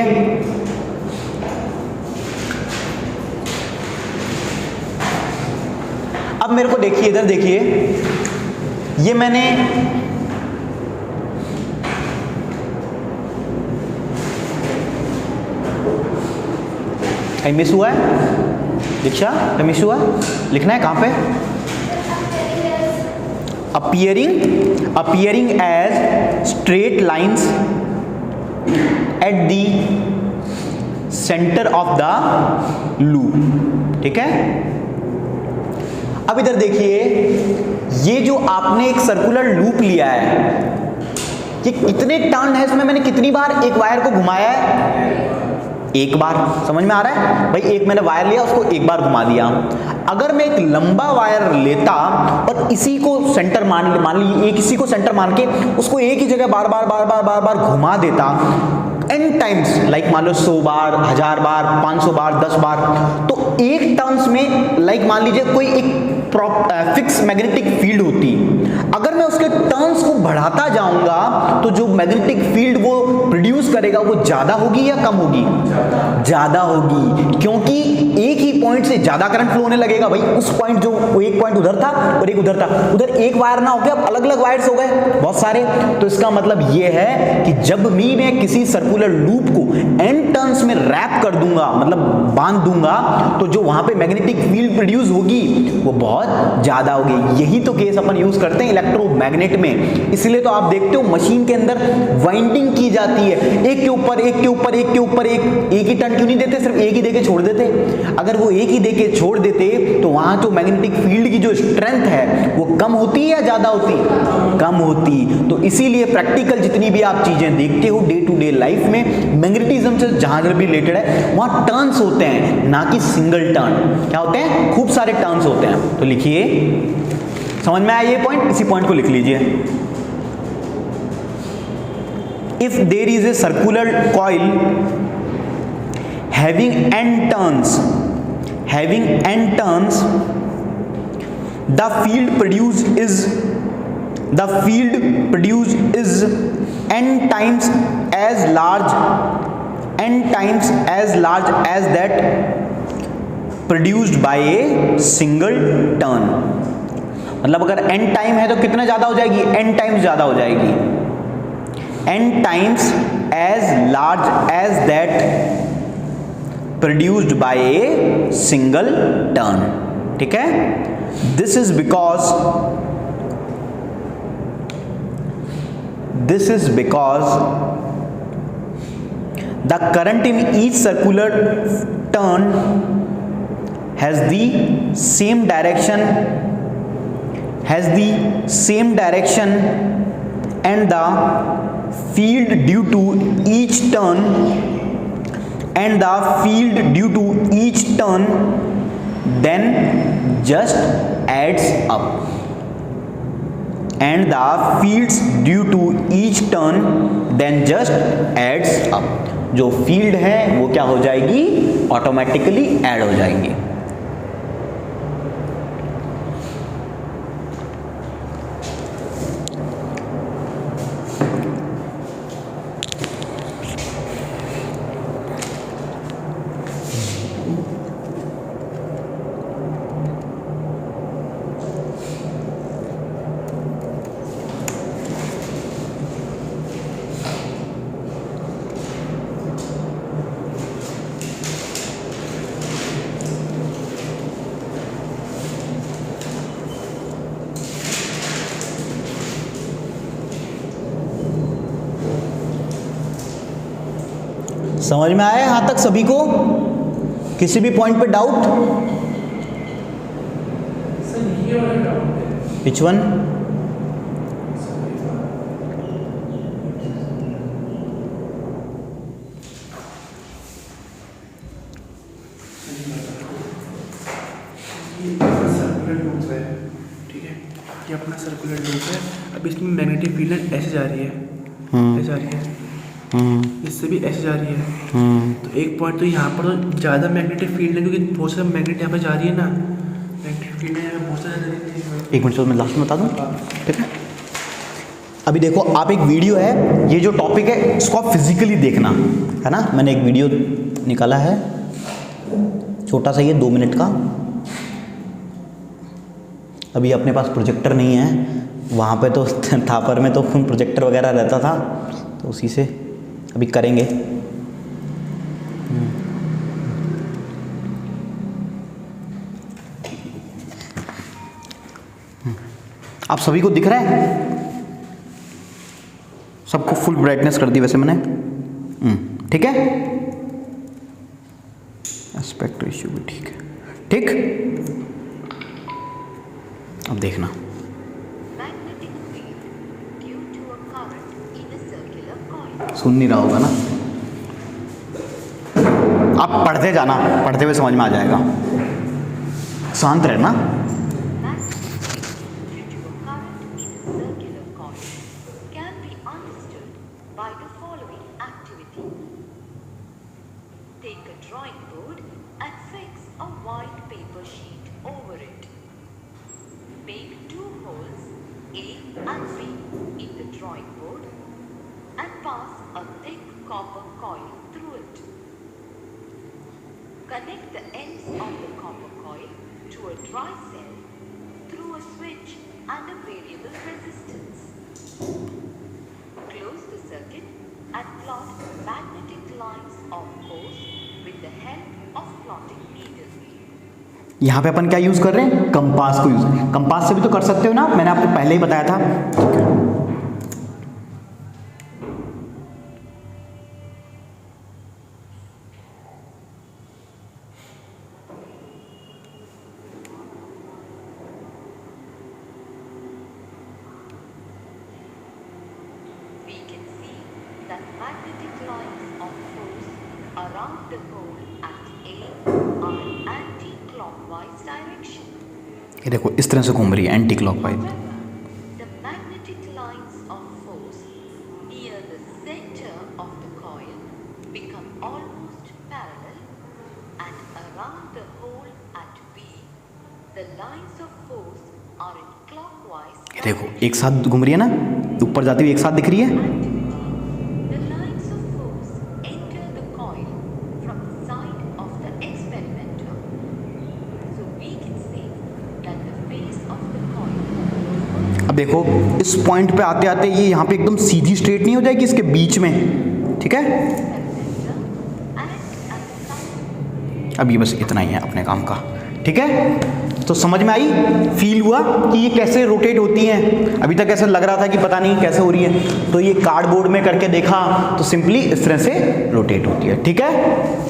A: अब मेरे को देखिए, इधर देखिए, ये मैंने कहीं मिस हुआ है दीक्षा, कहीं मिस हुआ, लिखना है कहां पे, appearing as straight lines at the center of the loop, ठीक है। अब इधर देखिए, ये जो आपने एक सर्कुलर लूप लिया है, ये कितने टर्न है, इसमें मैंने कितनी बार एक वायर को घुमाया है, एक बार। समझ में आ रहा है भाई, एक मैंने वायर लिया, उसको एक बार घुमा दिया। अगर मैं एक लंबा वायर लेता और इसी को सेंटर मान लीजिए, एक इसी को सेंटर मान के उसको एक ही जगह बार बार घुमा देता n टाइम्स, लाइक मान लो 100 बार, 1000 बार, 500 बार, 10 बार, तो एक टर्न्स में लाइक मान लीजिए कोई एक फिक्स मैग्नेटिक फील्ड होती, अगर मैं उसके टर्न्स को बढ़ाता जाऊंगा तो जो मैग्नेटिक फील्ड वो प्रोड्यूस करेगा वो ज्यादा होगी या कम होगी, ज्यादा होगी, क्योंकि एक ही पॉइंट से ज़्यादा करंट फ्लो होने लगेगा भाई। उस पॉइंट जो एक पॉइंट उधर था और एक उधर था, उधर एक वायर ना होकर अब अलग अलग वायर्स हो गए बहुत सारे। तो इसका मतलब ये है कि जब भी मैं किसी सर्कुलर लूप को n टर्न्स में रैप कर दूंगा, मतलब बांध दूंगा, तो जो वहां पे मैग्नेटिक फील्ड प्रोड्यूस होगी वो बहुत ज्यादा होगी। यही तो केस अपन यूज करते हैं इलेक्ट्रोमैग्नेट में। इसलिए तो आप देखते हो मशीन के अंदर वाइंडिंग की जाती है, एक के ऊपर एक के ऊपर एक के ऊपर एक ही टर्न क्यों नहीं देते, सिर्फ एक ही देके छोड़ देते। अगर वो एक ही देके छोड़ देते तो वहां जो मैग्नेटिक फील्ड की जो स्ट्रेंथ है वो कम होती या ज्यादा होती, कम होती। तो इसीलिए प्रैक्टिकल जितनी भी आप चीजें देखते हो डे टू डे लाइफ में, मैग्नेटिज्म से जहां भी रिलेटेड है वहां टर्न्स होते हैं, ना कि सिंगल टर्न। क्या होते हैं, खूब सारे टर्न्स होते हैं। तो लिखिए, समझ में आया ये पॉइंट, इसी पॉइंट को लिख लीजिए। If there is a circular coil having n turns, the field produced is n times as large as that produced by a single turn। मतलब अगर n टाइम है तो कितना ज्यादा हो जाएगी, n टाइम्स ज्यादा हो जाएगी, n times as large as that produced by a single turn। ठीक है, this is because the current in each circular turn has the same direction and the field due to each turn then just adds up, जो field है वो क्या हो जाएगी, automatically add हो जाएंगी। समझ में आया यहां तक सभी को? किसी भी पॉइंट पे डाउट?
B: सर ये वाला डाउट है।
A: Which one?
B: सर्कुलर लूप है, ठीक है, ये अपना सर्कुलर लूप है। अब इसमें मैग्नेटिक फील्ड ऐसे जा रही है, ऐसे जा रही है, इससे भी ऐसे जा रही है। तो एक पॉइंट तो यहाँ पर तो ज़्यादा मैग्नेटिक फील्ड है, क्योंकि बहुत सारा मैग्नेट यहाँ पर जा रही है ना, मैग्नेटिक फील्ड यहाँ पर बहुत सारा।
A: एक मिनट मैं लास्ट में बता दूँ, ठीक है? अभी देखो आप, एक वीडियो है, ये जो टॉपिक है इसको आप फिजिकली देखना, है ना। मैंने एक वीडियो निकाला है, छोटा सा, ये 2 मिनट का। अभी अपने पास प्रोजेक्टर नहीं है, वहाँ पे तो थापर में तो प्रोजेक्टर वगैरह रहता था, तो उसी से अभी करेंगे। आप सभी को दिख रहा है? सबको फुल ब्राइटनेस कर दी वैसे मैंने, ठीक है। एस्पेक्ट रेशियो भी ठीक है, ठीक। अब देखना, सुन नहीं रहा होगा ना, आप पढ़ते जाना, पढ़ते हुए समझ में आ जाएगा। शांत रहना।
C: Take a drawing board and fix a white paper sheet over it. Make 2 holes, A and B, in the drawing board and pass a thick copper coil through it. Connect the ends of the copper coil to a dry cell through a switch and a variable resistance. Close the circuit and plot magnetic lines of force with the help of plotting needle.
A: यहाँ पे अपन क्या use कर रहे हैं, compass को use, compass से भी तो कर सकते हो ना, मैंने आपको पहले ही बताया था।
C: We can see that magnetic lines of force around the pole at A are anti-clockwise direction.
A: ये देखो इस तरह से घूम रही है anti clockwise.
C: However, the magnetic lines of force near the center of the coil become almost parallel, and around the hole at B, the lines of force are in clockwise
A: ये देखो एक साथ घूम रही है ना, ऊपर जाती हुई एक साथ दिख रही है।
C: The lines of force enter the coil from the side of the experimenter. So we can say that the face of the coil
A: अब देखो इस पॉइंट पे आते आते ये यहाँ पे एकदम सीधी स्ट्रेट नहीं हो जाएगी इसके बीच में, ठीक है।
C: experimenter and at the side.
A: अब ये बस इतना ही है अपने काम का, ठीक है। तो समझ में आई, फील हुआ कि ये कैसे रोटेट होती हैं। अभी तक ऐसा लग रहा था कि पता नहीं कैसे हो रही है, तो ये कार्डबोर्ड में करके देखा तो सिंपली इस तरह से रोटेट होती है, ठीक है।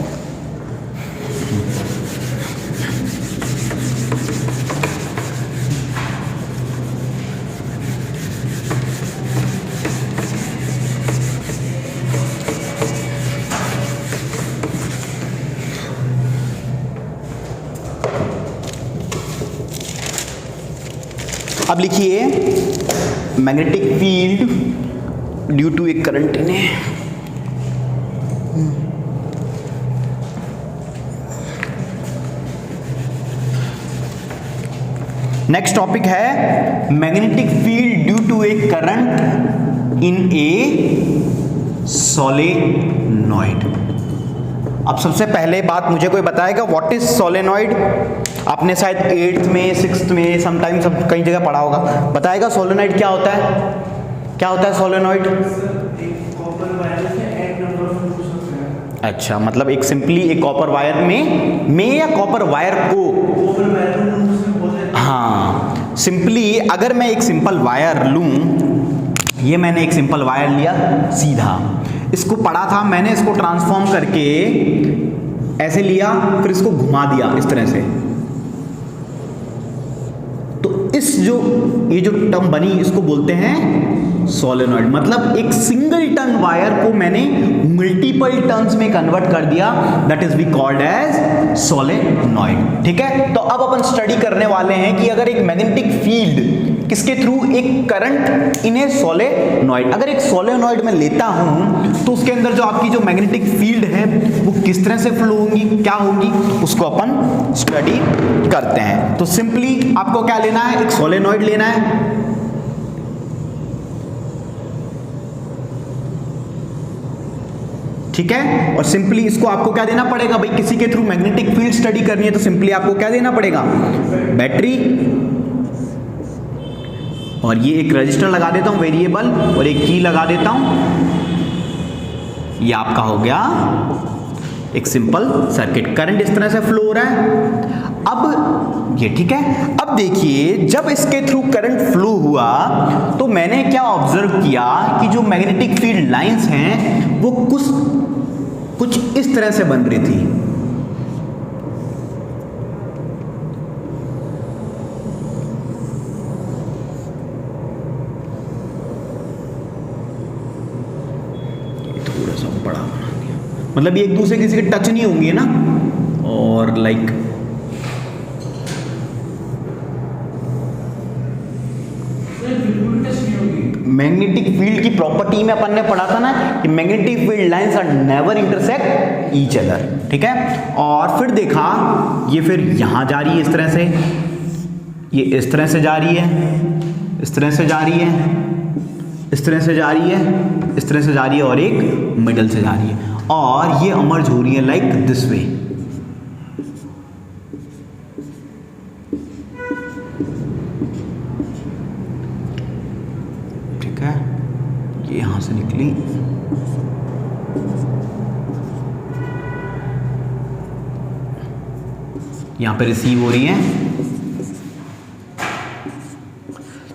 A: अब लिखिए magnetic field due to a current in a, next topic है magnetic field due to a current in a solenoid. अब सबसे पहले बात मुझे कोई बताएगा व्हाट इज सोलेनॉइड। आपने शायद 8th में 6th में समटाइम सब कई जगह पढ़ा होगा, बताएगा सोलेनॉइड क्या होता है, क्या होता है सोलेनॉइड। अच्छा, मतलब एक सिंपली एक कॉपर वायर में या कॉपर वायर को, हाँ सिंपली अगर मैं एक सिंपल वायर लूं, ये मैंने एक सिंपल वायर लिया सीधा, इसको पढ़ा था मैंने, इसको ट्रांसफॉर्म करके ऐसे लिया, फिर इसको घुमा दिया इस तरह से, तो इस जो ये जो टर्म बनी इसको बोलते हैं सोलेनॉइड। मतलब एक सिंगल टर्न वायर को मैंने मल्टीपल टर्न्स में कन्वर्ट कर दिया, that is we called as solenoid, ठीक है। तो अब अपन स्टडी करने वाले हैं कि अगर एक मैग्नेटिक फील्ड किसके थ्रू, एक करंट इन ए सोलेनॉइड, अगर एक सोलेनॉइड में लेता हूं तो उसके अंदर जो आपकी जो मैग्नेटिक फील्ड है वो किस तरह से फ्लो होंगी, क्या होंगी, उसको अपन स्टडी करते हैं। तो सिंपली आपको क्या लेना है, एक सोलेनॉइड लेना है, ठीक है, और सिंपली इसको आपको क्या देना पड़ेगा भाई, किसी के थ्रू मैग्नेटिक फील्ड स्टडी करनी है तो सिंपली आपको क्या देना पड़ेगा, बैटरी, और ये एक रजिस्टर लगा देता हूं वेरिएबल, और एक की लगा देता हूं, ये आपका हो गया एक सिंपल सर्किट। करंट इस तरह से फ्लो हो रहा है। अब ये ठीक है, अब देखिए जब इसके थ्रू करंट फ्लो हुआ तो मैंने क्या ऑब्जर्व किया कि जो मैग्नेटिक फील्ड लाइंस हैं वो कुछ इस तरह से बन रही थी। थोड़ा सा बड़ा बना दिया, मतलब ये एक दूसरे किसी के टच नहीं होंगे ना, और लाइक मैग्नेटिक फील्ड की प्रॉपर्टी में अपन ने पढ़ा था ना कि magnetic field lines are never intersect each other, ठीक है। और फिर देखा ये फिर यहां जा रही है इस तरह से, ये इस तरह से जा रही है, इस तरह से जा रही है, इस तरह से जा रही है, इस तरह से जा रही है, और एक मिडल से जा रही है, और ये अमर्ज हो रही है लाइक दिस वे। से निकली, यहां पे रिसीव हो रही हैं।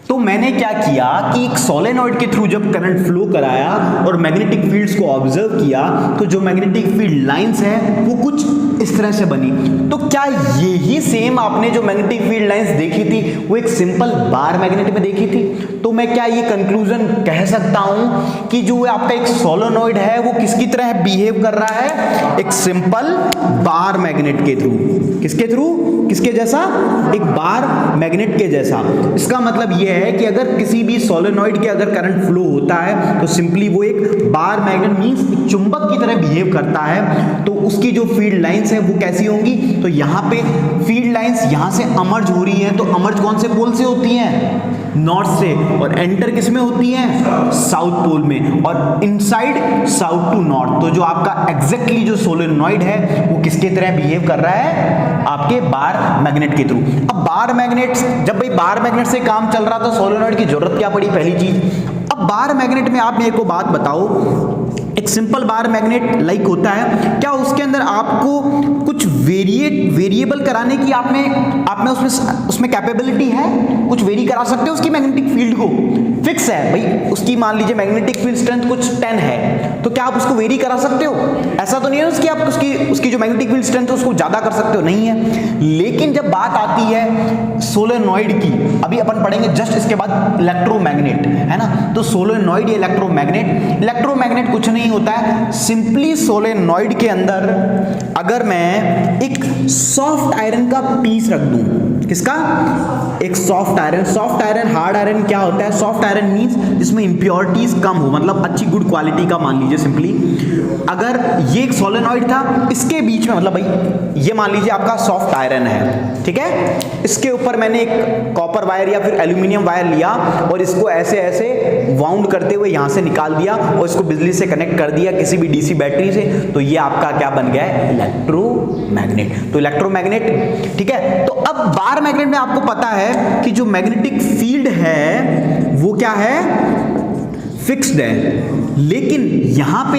A: तो मैंने क्या किया कि एक सोलेनॉइड के थ्रू जब करंट फ्लो कराया और मैग्नेटिक फील्ड्स को ऑब्जर्व किया, तो जो मैग्नेटिक फील्ड लाइंस है वो कुछ इस तरह से बनी। तो क्या यही सेम आपने जो मैग्नेटिक फील्ड लाइंस देखी थी वो एक सिंपल बार मैग्नेट में देखी थी? तो मैं क्या ये कंक्लूजन कह सकता हूं कि जो आपका एक सोलेनॉइड है वो किसकी तरह बिहेव कर रहा है? एक सिंपल बार मैग्नेट के थ्रू। किसके थ्रू? किसके जैसा? एक बार मैग्नेट के जैसा। इसका मतलब यह है कि अगर किसी भी सोलेनॉइड के अगर करंट फ्लो होता है तो सिंपली वो एक बार मैग्नेट मींस चुंबक की तरह बिहेव करता है। तो उसकी जो फील्ड लाइंस है वो कैसी होंगी? तो यहाँ पे फील्ड लाइंस यहाँ से अमर्ज हो रही है, तो अमर्ज कौन से पोल से होती हैं? नॉर्थ से। और एंटर किस में होती हैं? साउथ पोल में। और इनसाइड साउथ टू नॉर्थ। तो जो आपका एग्जैक्टली जो सोलेनॉइड है वो किसके तरह बिहेव कर रहा है? आपके बार मैग्नेट के थ्रू। अब बार मैग्नेट, जब भाई बार मैग्नेट से काम चल रहा था, सोलेनॉइड की जरूरत क्या पड़ी? पहली चीज। अब बार मैग्नेट में आप मेरे को बात बताओ, एक सिंपल बार मैग्नेट लाइक होता है, क्या उसके अंदर आपको कुछ वेरिएबल कराने की आप में उसमें कैपेबिलिटी है? कुछ वेरी करा सकते हो उसकी मैग्नेटिक फील्ड को? फिक्स है भाई, उसकी मान लीजिए मैग्नेटिक फील्ड स्ट्रेंथ कुछ 10 है, तो क्या आप उसको वेरी करा सकते हो? ऐसा तो नहीं है उसकी, आप उसकी जो मैग्नेटिक फील्ड स्ट्रेंथ है उसको ज्यादा कर सकते हो, नहीं है। लेकिन जब बात आती है सोलेनॉइड की, अभी अपन पढ़ेंगे जस्ट इसके बाद इलेक्ट्रोमैग्नेट, है ना। तो सोलेनॉइड या इलेक्ट्रोमैग्नेट कुछ नहीं होता है, सिंपली सोलेनॉइड के अंदर अगर मैं एक सॉफ्ट आयरन का पीस रख दूं, किसका? एक सॉफ्ट आयरन। हार्ड आयरन क्या होता है? सॉफ्ट आयरन मींस जिसमें इंप्योरिटीज कम हो, मतलब अच्छी गुड क्वालिटी का। मान लीजिए सिंपली अगर ये एक सोलेनॉइड था, इसके बीच में मतलब भाई ये मान लीजिए आपका सॉफ्ट आयरन है, ठीक है। इसके ऊपर मैंने एक कॉपर वायर या फिर एल्यूमिनियम वायर लिया और इसको ऐसे ऐसे वाउंड करते हुए यहां से निकाल दिया और इसको बिजली से कनेक्ट कर दिया किसी भी डीसी बैटरी से, तो ये आपका क्या बन गया है? इलेक्ट्रोमैग्नेट। तो इलेक्ट्रोमैग्नेट, ठीक है। तो अब बार मैग्नेट में आपको पता है कि जो मैग्नेटिक फील्ड है वो क्या है? फिक्स्ड है। लेकिन यहां पे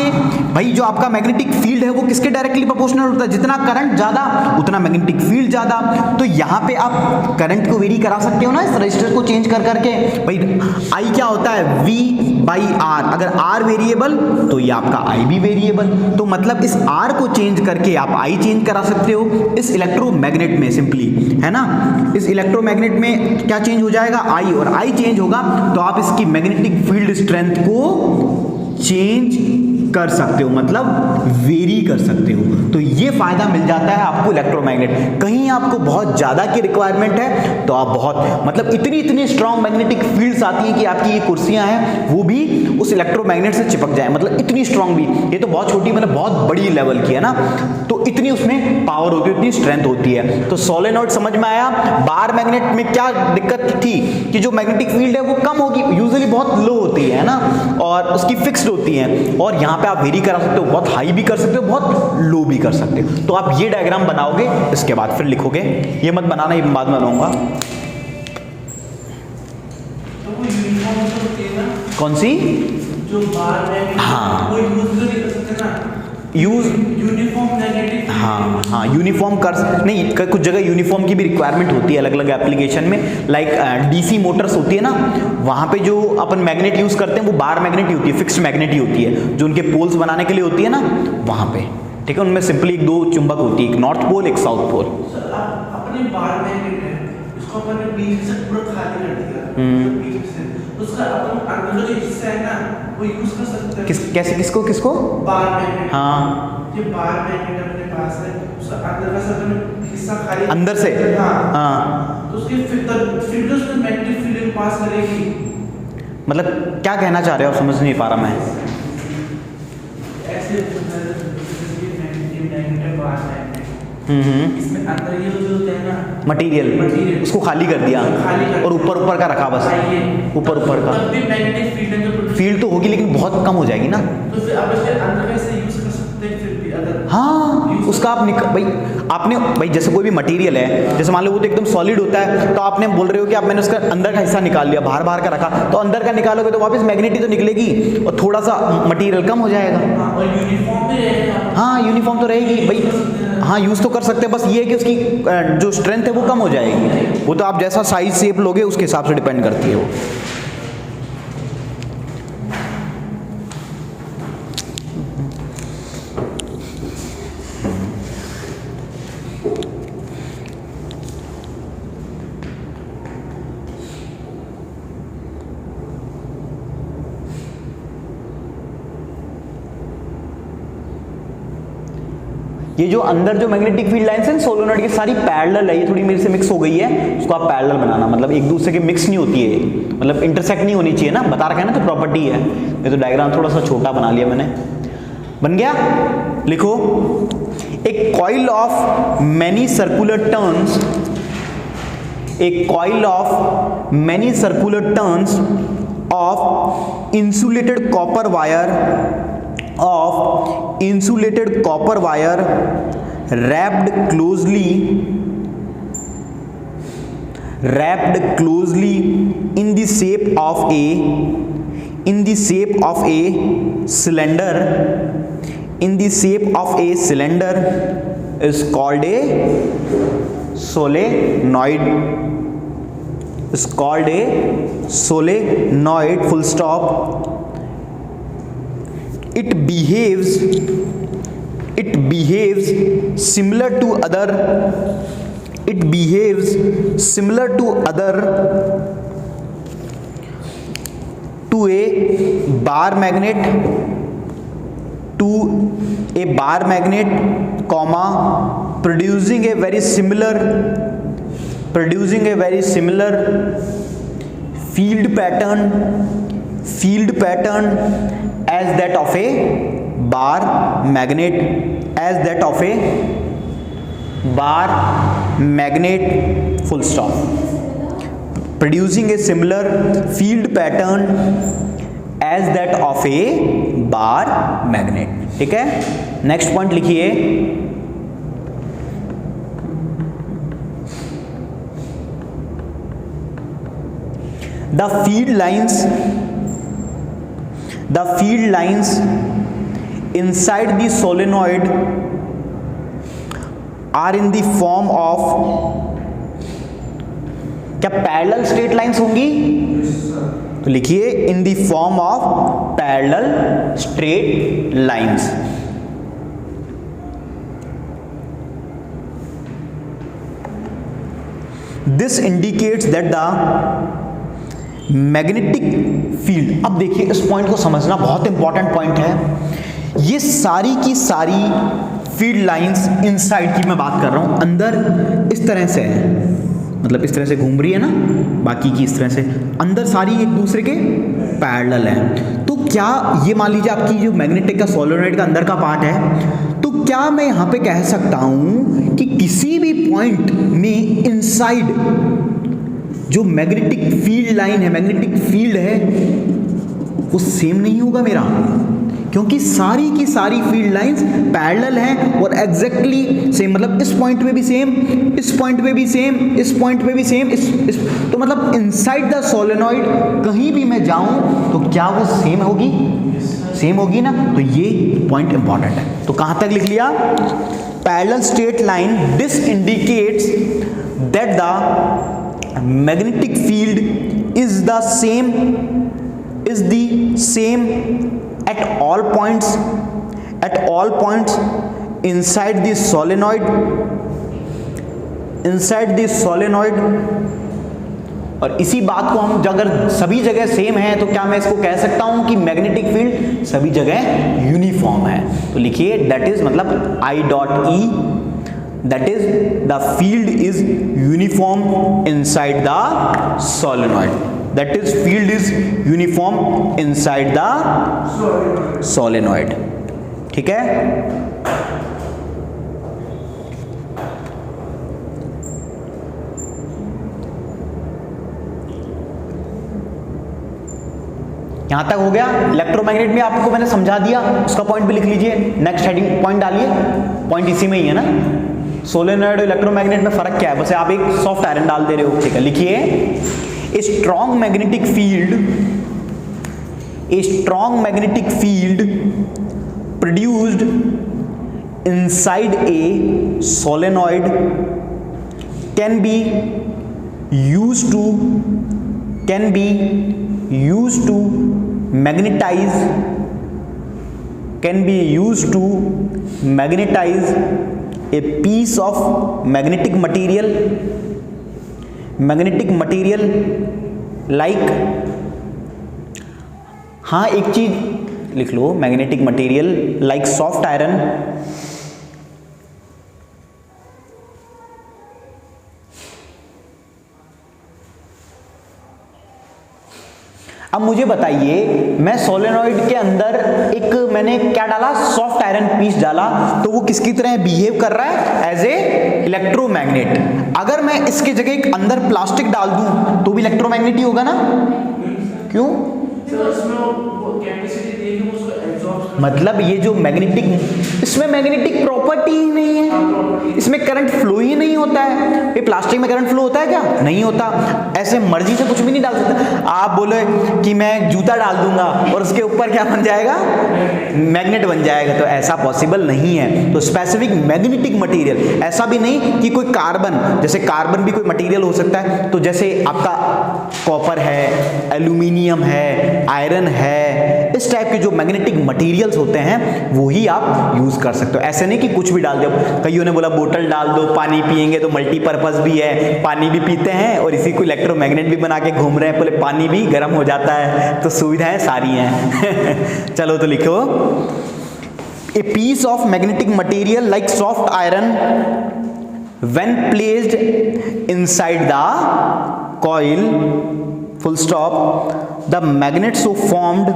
A: भाई जो आपका मैग्नेटिक फील्ड है वो किसके डायरेक्टली प्रोपोर्शनल होता है? जितना करंट ज्यादा उतना मैग्नेटिक फील्ड ज्यादा। तो यहां पे आप करंट को वेरी करा सकते हो ना, इस रजिस्टर को चेंज कर करके। भाई आई क्या होता है? V by R. अगर R वेरिएबल तो ये आपका I भी वेरिएबल। तो मतलब इस R को चेंज करके आप I चेंज करा सकते हो इस इलेक्ट्रोमैग्नेट में सिंपली, है ना। इस इलेक्ट्रोमैग्नेट में क्या चेंज हो जाएगा? I, और I चेंज होगा तो आप इसकी मैग्नेटिक फील्ड स्ट्रेंथ को चेंज कर सकते हो, मतलब वेरी कर सकते हो। तो ये फायदा मिल जाता है आपको इलेक्ट्रोमैग्नेट। कहीं आपको बहुत ज्यादा की रिक्वायरमेंट है तो आप बहुत मतलब इतनी स्ट्रॉन्ग मैग्नेटिक फील्ड्स आती हैं कि आपकी ये कुर्सियां हैं वो भी उस इलेक्ट्रोमैग्नेट से चिपक जाए, मतलब इतनी स्ट्रॉन्ग भी। ये तो बहुत छोटी मतलब बहुत बड़ी लेवल की है ना, तो इतनी उसमें पावर होती है, इतनी स्ट्रेंथ होती है। तो सोलेनॉइड समझ में आया। बार मैग्नेट में क्या दिक्कत थी कि जो मैग्नेटिक फील्ड है वो कम होगी, यूजुअली बहुत लो होती है ना, और उसकी फिक्स्ड होती है। और यहाँ पे आप वेरी करा सकते हो, बहुत हाई भी कर सकते हो, बहुत लो भी कर सकते हो। तो आप ये डायग्राम बनाओगे, इसके बाद फिर लिखोगे। ये मत बनाना, ये बाद में बनाऊंगा।
B: तो वो यूनिफॉर्म तो होती है ना,
A: कौन सी?
B: जो बार मैग्नेट,
A: हाँ।
B: वो यूज तो नहीं कर सकते ना,
A: यूज
B: यूनिफॉर्म मैग्नेटिक।
A: हाँ यूनिफॉर्म कर नहीं, कुछ जगह यूनिफॉर्म की भी रिक्वायरमेंट होती है अलग अलग एप्लीकेशन में। लाइक डीसी मोटर्स होती है ना, वहाँ पे जो अपन मैग्नेट यूज करते हैं वो बार मैग्नेट ही होती है, फिक्स्ड मैग्नेट ही होती है, जो उनके पोल्स बनाने के लिए होती है ना वहाँ पे, ठीक है। उनमें सिंपली एक दो चुंबक होती है, एक नॉर्थ पोल एक साउथ पोल।
B: अपने बार मैग्नेट है, इसको अपन ने बीच से पूरा खाली कर दिया, बीच से उसका अपन अंदर जो हिस्सा है ना वो यूज कर सकते हैं।
A: कैसे? किसको?
B: Bar magnet.
A: हाँ,
B: ये बार मैग्नेट अपने पास है, उसका अंदर का सब हिस्सा खाली
A: अंदर से।
B: हाँ। तो उसके फिर उसमें मैग्नेटिक फील्ड पास करेगी।
A: मतलब क्या कहना चाह रहे हो? समझ नहीं पा रहा मैं।
B: ऐसे मैग्नेट बार मैग्नेट, इसमें अंदर ये जो होते हैं ना
A: मटेरियल, उसको खाली कर दिया और ऊपर का रखा बस, ऊपर का।
B: तब भी मैग्नेटिक
A: फील्ड तो होगी लेकिन बहुत कम हो जाएगी ना।
B: तो फिर अब इसे अंदर कैसे यूज कर सकते हैं? फिर भी अगर
A: हाँ, उसका आप भाई आपने भाई जैसे कोई भी मटेरियल है, जैसे मान लो वो तो एकदम सॉलिड होता है, तो आपने बोल रहे हो कि आप मैंने उसका अंदर का हिस्सा निकाल लिया, बाहर बाहर का रखा, तो अंदर का निकालोगे तो वापस मैग्नेटिक तो निकलेगी और थोड़ा सा मटेरियल कम हो जाएगा।
B: और यूनिफॉर्म भी रहेगा।
A: हाँ, यूनिफॉर्म तो रहेगी भाई, हाँ यूज़ तो कर सकते हैं, बस ये है कि उसकी जो स्ट्रेंथ है वो कम हो जाएगी। वो तो आप जैसा साइज शेप लोगे उसके हिसाब से डिपेंड करती है वो। ये जो अंदर जो मैग्नेटिक फील्ड लाइंस हैं सोलेनॉइड की सारी पैरेलल है, ये थोड़ी मेरे से मिक्स हो गई है, उसको आप पैरेलल बनाना, मतलब एक दूसरे के मिक्स नहीं होती है, मतलब इंटरसेक्ट नहीं होनी चाहिए ना, बता रखा है ना, तो प्रॉपर्टी है। ये तो डायग्राम थोड़ा सा छोटा बना लिया मैंने, बन गया। लिखो, एक coil of many circular turns, एक coil of many circular turns of insulated copper wire, of insulated copper wire wrapped closely in the shape of a cylinder, is called a solenoid, full stop. It behaves similar to other to a bar magnet, comma, producing a very similar field pattern as that of a bar magnet, full stop. Producing a similar field pattern as that of a bar magnet. ठीक है, next point लिखिए, the field lines inside the solenoid are in the form of, क्या parallel straight lines होंगी? तो लिखिए in the form of parallel straight lines. This indicates that the magnetic field, अब देखिए इस पॉइंट को समझना बहुत इंपॉर्टेंट पॉइंट है। ये सारी की सारी फील्ड लाइंस इनसाइड की मैं बात कर रहा हूं, अंदर इस तरह से है, मतलब इस तरह से घूम रही है ना, बाकी की इस तरह से, अंदर सारी एक दूसरे के पैरेलल है। तो क्या ये मान लीजिए आपकी जो मैग्नेटिक का सोलेनॉइड का अंदर का पार्ट है, तो क्या मैं यहां पे कह सकता हूं कि किसी भी पॉइंट में इनसाइड जो मैग्नेटिक फील्ड लाइन है, मैग्नेटिक फील्ड है, वो सेम नहीं होगा मेरा, क्योंकि सारी की सारी फील्ड लाइंस पैरेलल हैं और एग्जैक्टली सेम, मतलब इस पॉइंट पे भी सेम, इस पॉइंट पे भी सेम, इस पॉइंट पे भी सेम, तो मतलब इनसाइड द सोलेनॉइड कहीं भी मैं जाऊं तो क्या वो सेम होगी? सेम होगी ना। तो ये पॉइंट इंपॉर्टेंट है। तो कहां तक लिख लिया? Parallel straight line, this indicates that the magnetic field is the same at all points inside the solenoid, और इसी बात को हम अगर सभी जगह सेम है तो क्या मैं इसको कह सकता हूं कि मैग्नेटिक फील्ड सभी जगह यूनिफॉर्म है। तो लिखिए दैट इज, मतलब I.E, that is the field is uniform inside the solenoid, that is field is uniform inside the solenoid। ठीक है, यहाँ तक हो गया। इलेक्ट्रोमैग्नेट में आपको मैंने समझा दिया, उसका पॉइंट भी लिख लीजिए, नेक्स्ट हेडिंग पॉइंट डालिए, पॉइंट इसी में ही है ना। सोलेनॉइड और इलेक्ट्रोमैग्नेट में फर्क क्या है, बस आप एक सॉफ्ट आयरन डाल दे रहे हो, ठीक है। लिखिए a strong magnetic field produced inside a solenoid can be used to magnetize a piece of magnetic material like, हाँ एक चीज लिख लो, magnetic material like soft iron अब मुझे बताइए, मैं सोलेनॉइड के अंदर एक मैंने क्या डाला, सॉफ्ट आयरन पीस डाला, तो वो किसकी तरह बिहेव कर रहा है, एज ए इलेक्ट्रोमैग्नेट। अगर मैं इसके जगह एक अंदर प्लास्टिक डाल दूं तो भी इलेक्ट्रोमैग्नेट ही होगा ना, क्यों? मतलब ये जो मैग्नेटिक, इसमें मैग्नेटिक प्रॉपर्टी ही नहीं है, इसमें करंट फ्लो ही नहीं होता है। ये प्लास्टिक में करंट फ्लो होता है क्या? नहीं होता। ऐसे मर्जी से कुछ भी नहीं डाल सकता। आप बोले कि मैं जूता डाल दूंगा और उसके ऊपर क्या बन जाएगा, मैग्नेट बन जाएगा, तो ऐसा पॉसिबल नहीं है। तो स्पेसिफिक मैग्नेटिक मटेरियल, ऐसा भी नहीं कि कोई कार्बन, जैसे कार्बन भी कोई मटेरियल हो सकता है, तो जैसे आपका कॉपर है, एल्यूमिनियम है, आयरन है, इस टाइप के जो मैग्नेटिक मटेरियल्स होते हैं वो ही आप यूज कर सकते हो। ऐसे नहीं कि कुछ भी डाल दो। कईयों ने बोला बोतल डाल दो, पानी पिएंगे तो मल्टीपर्पज भी है, पानी भी पीते हैं और इसी को इलेक्ट्रोमैग्नेट भी बना के घूम रहे हैं, बोले पानी भी गर्म हो जाता है, तो सुविधाएं सारी हैं। चलो तो लिखो, a piece of magnetic material like soft iron when placed inside the coil, full stop, the magnet so formed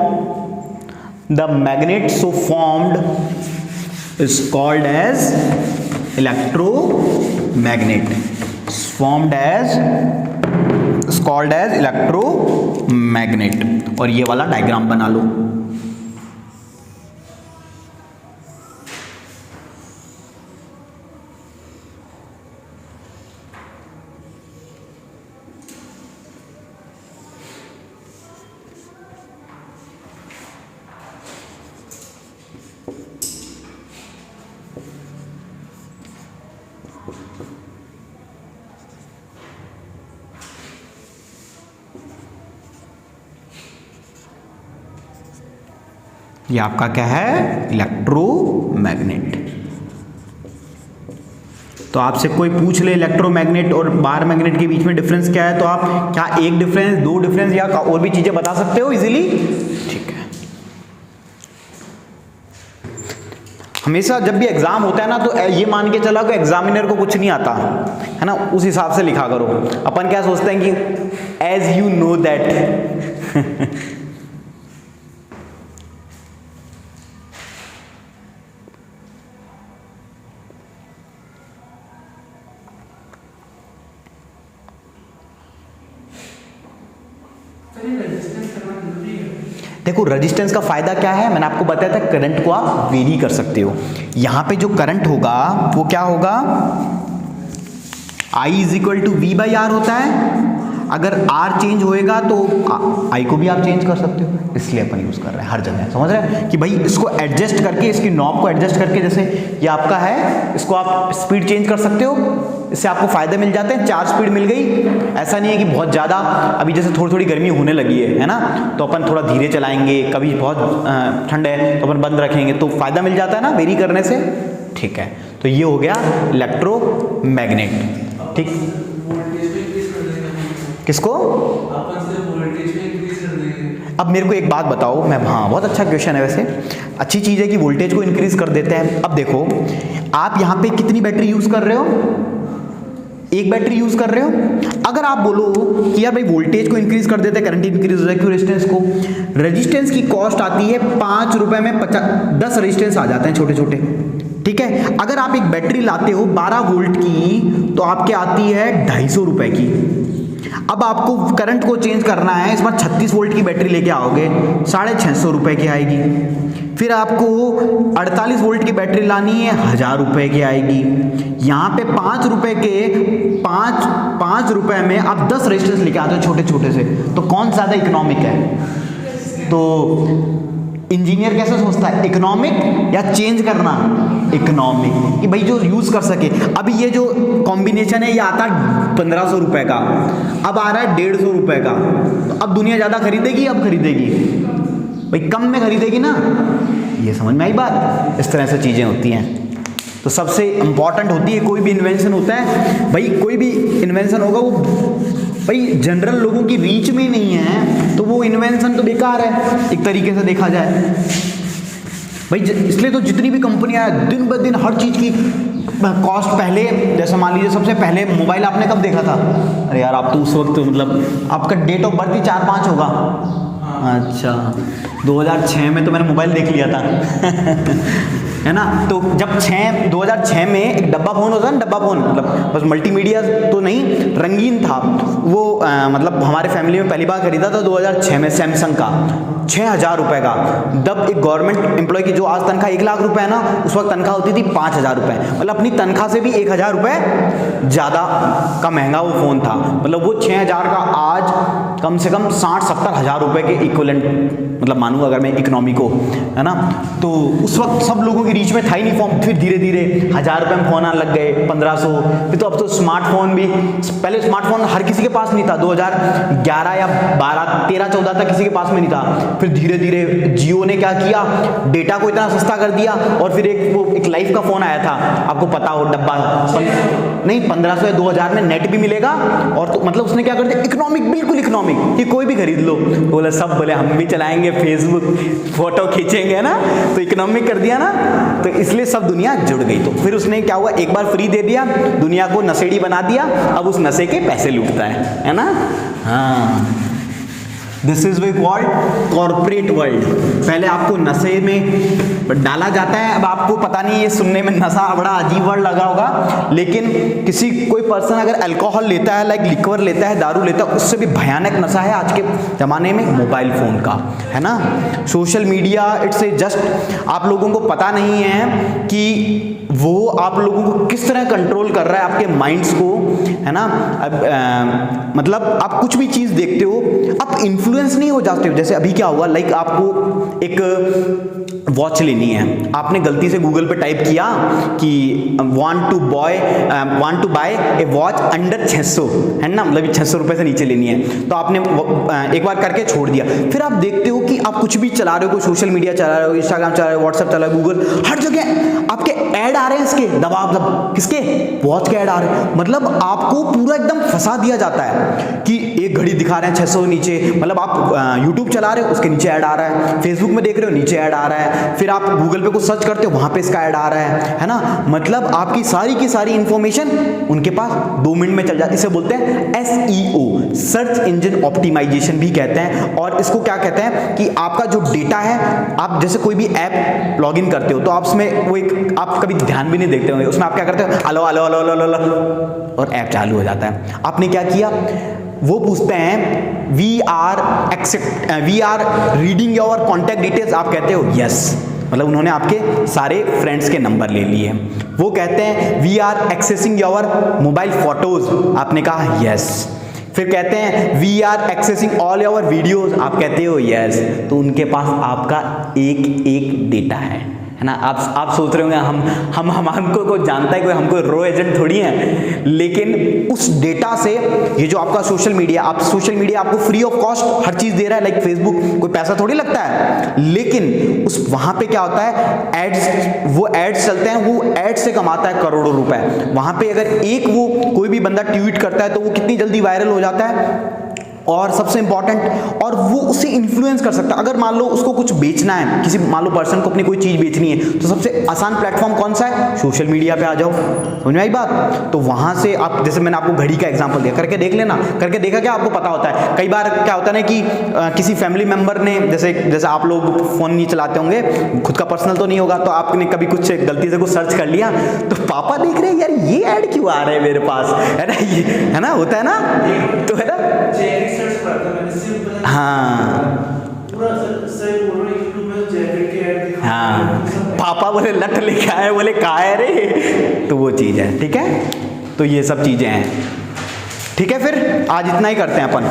A: is called as electromagnet, electromagnet। और ये वाला डायग्राम बना लो। ये आपका क्या है, इलेक्ट्रोमैग्नेट। तो आपसे कोई पूछ ले इलेक्ट्रोमैग्नेट और बार मैग्नेट के बीच में डिफरेंस क्या है, तो आप क्या एक डिफरेंस, दो डिफरेंस या और भी चीजें बता सकते हो इजीली, ठीक है। हमेशा जब भी एग्जाम होता है ना, तो ये मान के चला कि एग्जामिनर को कुछ नहीं आता है ना, उस हिसाब से लिखा करो। अपन क्या सोचते हैं कि एज यू नो दैट देखो रेजिस्टेंस का फायदा क्या है, मैंने आपको बताया था, करंट को आप वेरी कर सकते हो। यहां पे जो करंट होगा वो क्या होगा, I is equal to V by R होता है। अगर R चेंज होएगा तो I को भी आप चेंज कर सकते हो, इसलिए अपन यूज कर रहे हैं हर जगह। समझ रहे हैं कि भाई इसको एडजस्ट करके, इसकी नॉब को एडजस्ट करके, जैसे ये आपका है, इसको आप स्पीड चेंज कर सकते हो, इससे आपको फायदे मिल जाते हैं। 4 स्पीड मिल गई, ऐसा नहीं है कि बहुत ज़्यादा, अभी जैसे थोड़ी थोड़ी गर्मी होने लगी है ना, तो अपन थोड़ा धीरे चलाएंगे, कभी बहुत ठंड है तो अपन बंद रखेंगे, तो फायदा मिल जाता है ना वेरी करने से, ठीक है। तो ये हो गया इलेक्ट्रोमैग्नेट, ठीक। किसको? अब मेरे को एक बात बताओ, मैं, हाँ बहुत अच्छा क्वेश्चन है वैसे, अच्छी चीज़ है कि वोल्टेज को इंक्रीज कर देते हैं। अब देखो आप यहाँ पे कितनी बैटरी यूज कर रहे हो, एक बैटरी यूज कर रहे हो। अगर आप बोलो कि यार भाई वोल्टेज को इंक्रीज कर देते हैं, करंट इंक्रीज हो जाएगी, रेजिस्टेंस को, रेजिस्टेंस की कॉस्ट आती है 5 रुपए में 10 रेजिस्टेंस आ जाते हैं छोटे छोटे, ठीक है। अगर आप एक बैटरी लाते हो 12 वोल्ट की, तो आपके आती है 250 रुपए की। अब आपको करंट को चेंज करना है, इस बार 36 वोल्ट की बैटरी लेके आओगे, 650 रुपये की आएगी। फिर आपको 48 वोल्ट की बैटरी लानी है, 1000 रुपये की आएगी। यहाँ पे 5 रुपये के 5 रुपये में आप 10 रेजिस्टेंस लेके आते हो छोटे छोटे से, तो कौन ज़्यादा इकोनॉमिक है? तो इंजीनियर कैसे सोचता है, इकोनॉमिक या चेंज करना? इकोनॉमिक, कि भाई जो यूज़ कर सके। अभी ये जो कॉम्बिनेशन है ये आता है 1500 रुपये का, अब आ रहा है 150 रुपये का, तो अब दुनिया ज़्यादा खरीदेगी, अब खरीदेगी भाई कम में खरीदेगी ना। ये समझ में आई बात? इस तरह से चीज़ें होती हैं। तो सबसे इम्पॉर्टेंट होती है, कोई भी इन्वेंशन होता है भाई, कोई भी इन्वेंशन होगा वो भाई जनरल लोगों की रीच में नहीं है, तो वो इन्वेंशन तो बेकार है एक तरीके से देखा जाए भाई। इसलिए तो जितनी भी कंपनियां दिन ब दिन हर चीज़ की कॉस्ट, पहले जैसे मान लीजिए सबसे पहले मोबाइल आपने कब देखा था? अरे यार आप तो उस वक्त मतलब आपका डेट ऑफ बर्थ ही 4-5 होगा। अच्छा, 2006 में तो मैंने मोबाइल देख लिया था है ना। तो जब 2006 में एक डब्बा फ़ोन होता है ना, डब्बा फ़ोन मतलब बस मल्टीमीडिया तो नहीं, रंगीन था वो, मतलब हमारे फैमिली में पहली बार खरीदा था 2006 में सैमसंग का, 6000 रुपये का। जब एक गवर्नमेंट एम्प्लॉय की जो आज तनख्वाह 1 लाख रुपए है ना, उस वक्त तनख्वाह होती थी 5000 रुपये, मतलब अपनी तनख्वाह से भी 1000 रुपये ज़्यादा का महंगा वो फ़ोन था। मतलब वो 6000 का आज कम से कम 60-70 हज़ार रुपये के इक्वलेंट, मतलब मानूँ अगर मैं इकोनॉमी को, है ना। तो उस वक्त सब लोगों की रीच में था ही नहीं फ़ोन। फिर धीरे धीरे 1000 रुपये में फ़ोन आने लग गए, 1500, फिर तो अब तो स्मार्टफोन भी, पहले स्मार्टफोन हर किसी के पास नहीं था, 2011 या 12-13-14 तक किसी के पास में नहीं था। फिर धीरे धीरे जियो ने क्या किया, डेटा को इतना सस्ता कर दिया, और फिर एक लाइफ का फ़ोन आया था, आपको पता हो, डब्बा नहीं 1500 या 2000 में नेट भी मिलेगा, और तो मतलब उसने क्या कर दिया, इकोनॉमिक, बिल्कुल इकोनॉमिक, कि कोई भी खरीद लो। बोले सब बोले हम भी चलाएंगे फेसबुक, फोटो खींचेंगे ना, तो इकोनॉमिक कर दिया ना, तो इसलिए सब दुनिया जुड़ गई। तो फिर उसने क्या हुआ, एक बार फ्री दे दिया, दुनिया को नशेड़ी बना दिया, अब उस नशे के पैसे लूटता है ना। हाँ, this is we called corporate world. पहले आपको नशे में डाला जाता है, अब आपको पता नहीं, ये सुनने में नशा बड़ा अजीब वर्ड लगा होगा, लेकिन कोई पर्सन अगर अल्कोहल लेता है, लाइक लिक्वर लेता है, दारू लेता है, उससे भी भयानक नशा है आज के ज़माने में मोबाइल फ़ोन का, है ना। Social media, it's a just, आप लोगों को पता नहीं है कि वो आप लोगों को किस तरह कंट्रोल कर रहा है, आपके माइंड्स को, है ना। अब मतलब आप कुछ भी चीज़ देखते हो, आप इन्फ्लुएंस नहीं हो जाते हो। जैसे अभी क्या हुआ, लाइक आपको एक वॉच लेनी है, आपने गलती से गूगल पे टाइप किया कि want to buy a watch under 600, है ना, मतलब 600 रुपये से नीचे लेनी है, तो आपने एक बार करके छोड़ दिया। फिर आप देखते हो कि आप कुछ भी चला रहे हो, कोई सोशल मीडिया चला रहे हो, इंस्टाग्राम चला रहे हो, व्हाट्सएप चला रहे हो, गूगल, हर जगह आपके ऐड आ रहे हैं, इसके दबाव, किसके, वॉच के ऐड आ रहे हैं। मतलब आपको पूरा एकदम फंसा दिया जाता है कि एक घड़ी दिखा रहे हैं 600 नीचे, मतलब आप यूट्यूब चला रहे हो, उसके नीचे ऐड आ रहा है, फेसबुक में देख रहे हो, नीचे ऐड आ रहा है, फिर आप गूगल पे कुछ सर्च करते हो, वहां पे इसका ऐड आ रहा है ना। मतलब आपकी सारी की सारी इंफॉर्मेशन उनके पास 2 मिनट में चल जाती है। इसे बोलते हैं SEO, सर्च इंजन ऑप्टिमाइजेशन भी कहते हैं। और इसको क्या कहते हैं कि आपका जो डेटा है, आप जैसे कोई भी ऐप लॉगिन करते हो, तो आप उसमें वो एक, आप कभी ध्यान भी नहीं देखते होंगे, उसमें आप क्या करते हो, hello hello hello hello hello, और ऐप चालू हो जाता है। आपने क्या किया, वो पूछते हैं we are reading your contact details, आप कहते हो यस, मतलब उन्होंने आपके सारे फ्रेंड्स के नंबर ले लिए। वो कहते हैं we are accessing your mobile photos, आपने कहा यस। फिर कहते हैं we are accessing all your videos, आप कहते हो यस। तो उनके पास आपका एक डेटा है ना। आप सोच रहे होंगे हमको को जानता है कोई, हमको रो एजेंट थोड़ी है, लेकिन उस डेटा से ये जो आपका सोशल मीडिया आपको फ्री ऑफ कॉस्ट हर चीज दे रहा है, लाइक फेसबुक, कोई पैसा थोड़ी लगता है, लेकिन उस वहां पे क्या होता है, एड्स चलते हैं, वो एड्स से कमाता है करोड़ों रुपए। वहां पे अगर एक वो कोई भी बंदा ट्वीट करता है तो वो कितनी जल्दी वायरल हो जाता है, और सबसे इंपॉर्टेंट, और वो उसे इन्फ्लुएंस कर सकता है। अगर मान लो उसको कुछ बेचना है, किसी मान लो पर्सन को अपनी कोई चीज़ बेचनी है, तो सबसे आसान प्लेटफॉर्म कौन सा है? सोशल मीडिया पे आ जाओ। समझ में आई बात? तो वहाँ से आप, जैसे मैंने आपको घड़ी का एग्जांपल दिया, करके देख लेना, करके देखा क्या आपको पता होता है। कई बार क्या होता है ना कि किसी फैमिली मेंबर ने, जैसे आप लोग फ़ोन नहीं चलाते होंगे, खुद का पर्सनल तो नहीं होगा, तो आपने कभी कुछ गलती से कुछ सर्च कर लिया, तो पापा देख रहे हैं यार ये ऐड क्यों आ रहे हैं मेरे पास, है ना, ये है ना, होता है ना, तो है ना, हाँ हाँ, पापा बोले लट लेके आए, बोले कहाँ है रे, तो वो चीज़ है। ठीक है, तो ये सब चीज़ें हैं। ठीक है, फिर आज इतना ही करते हैं अपन।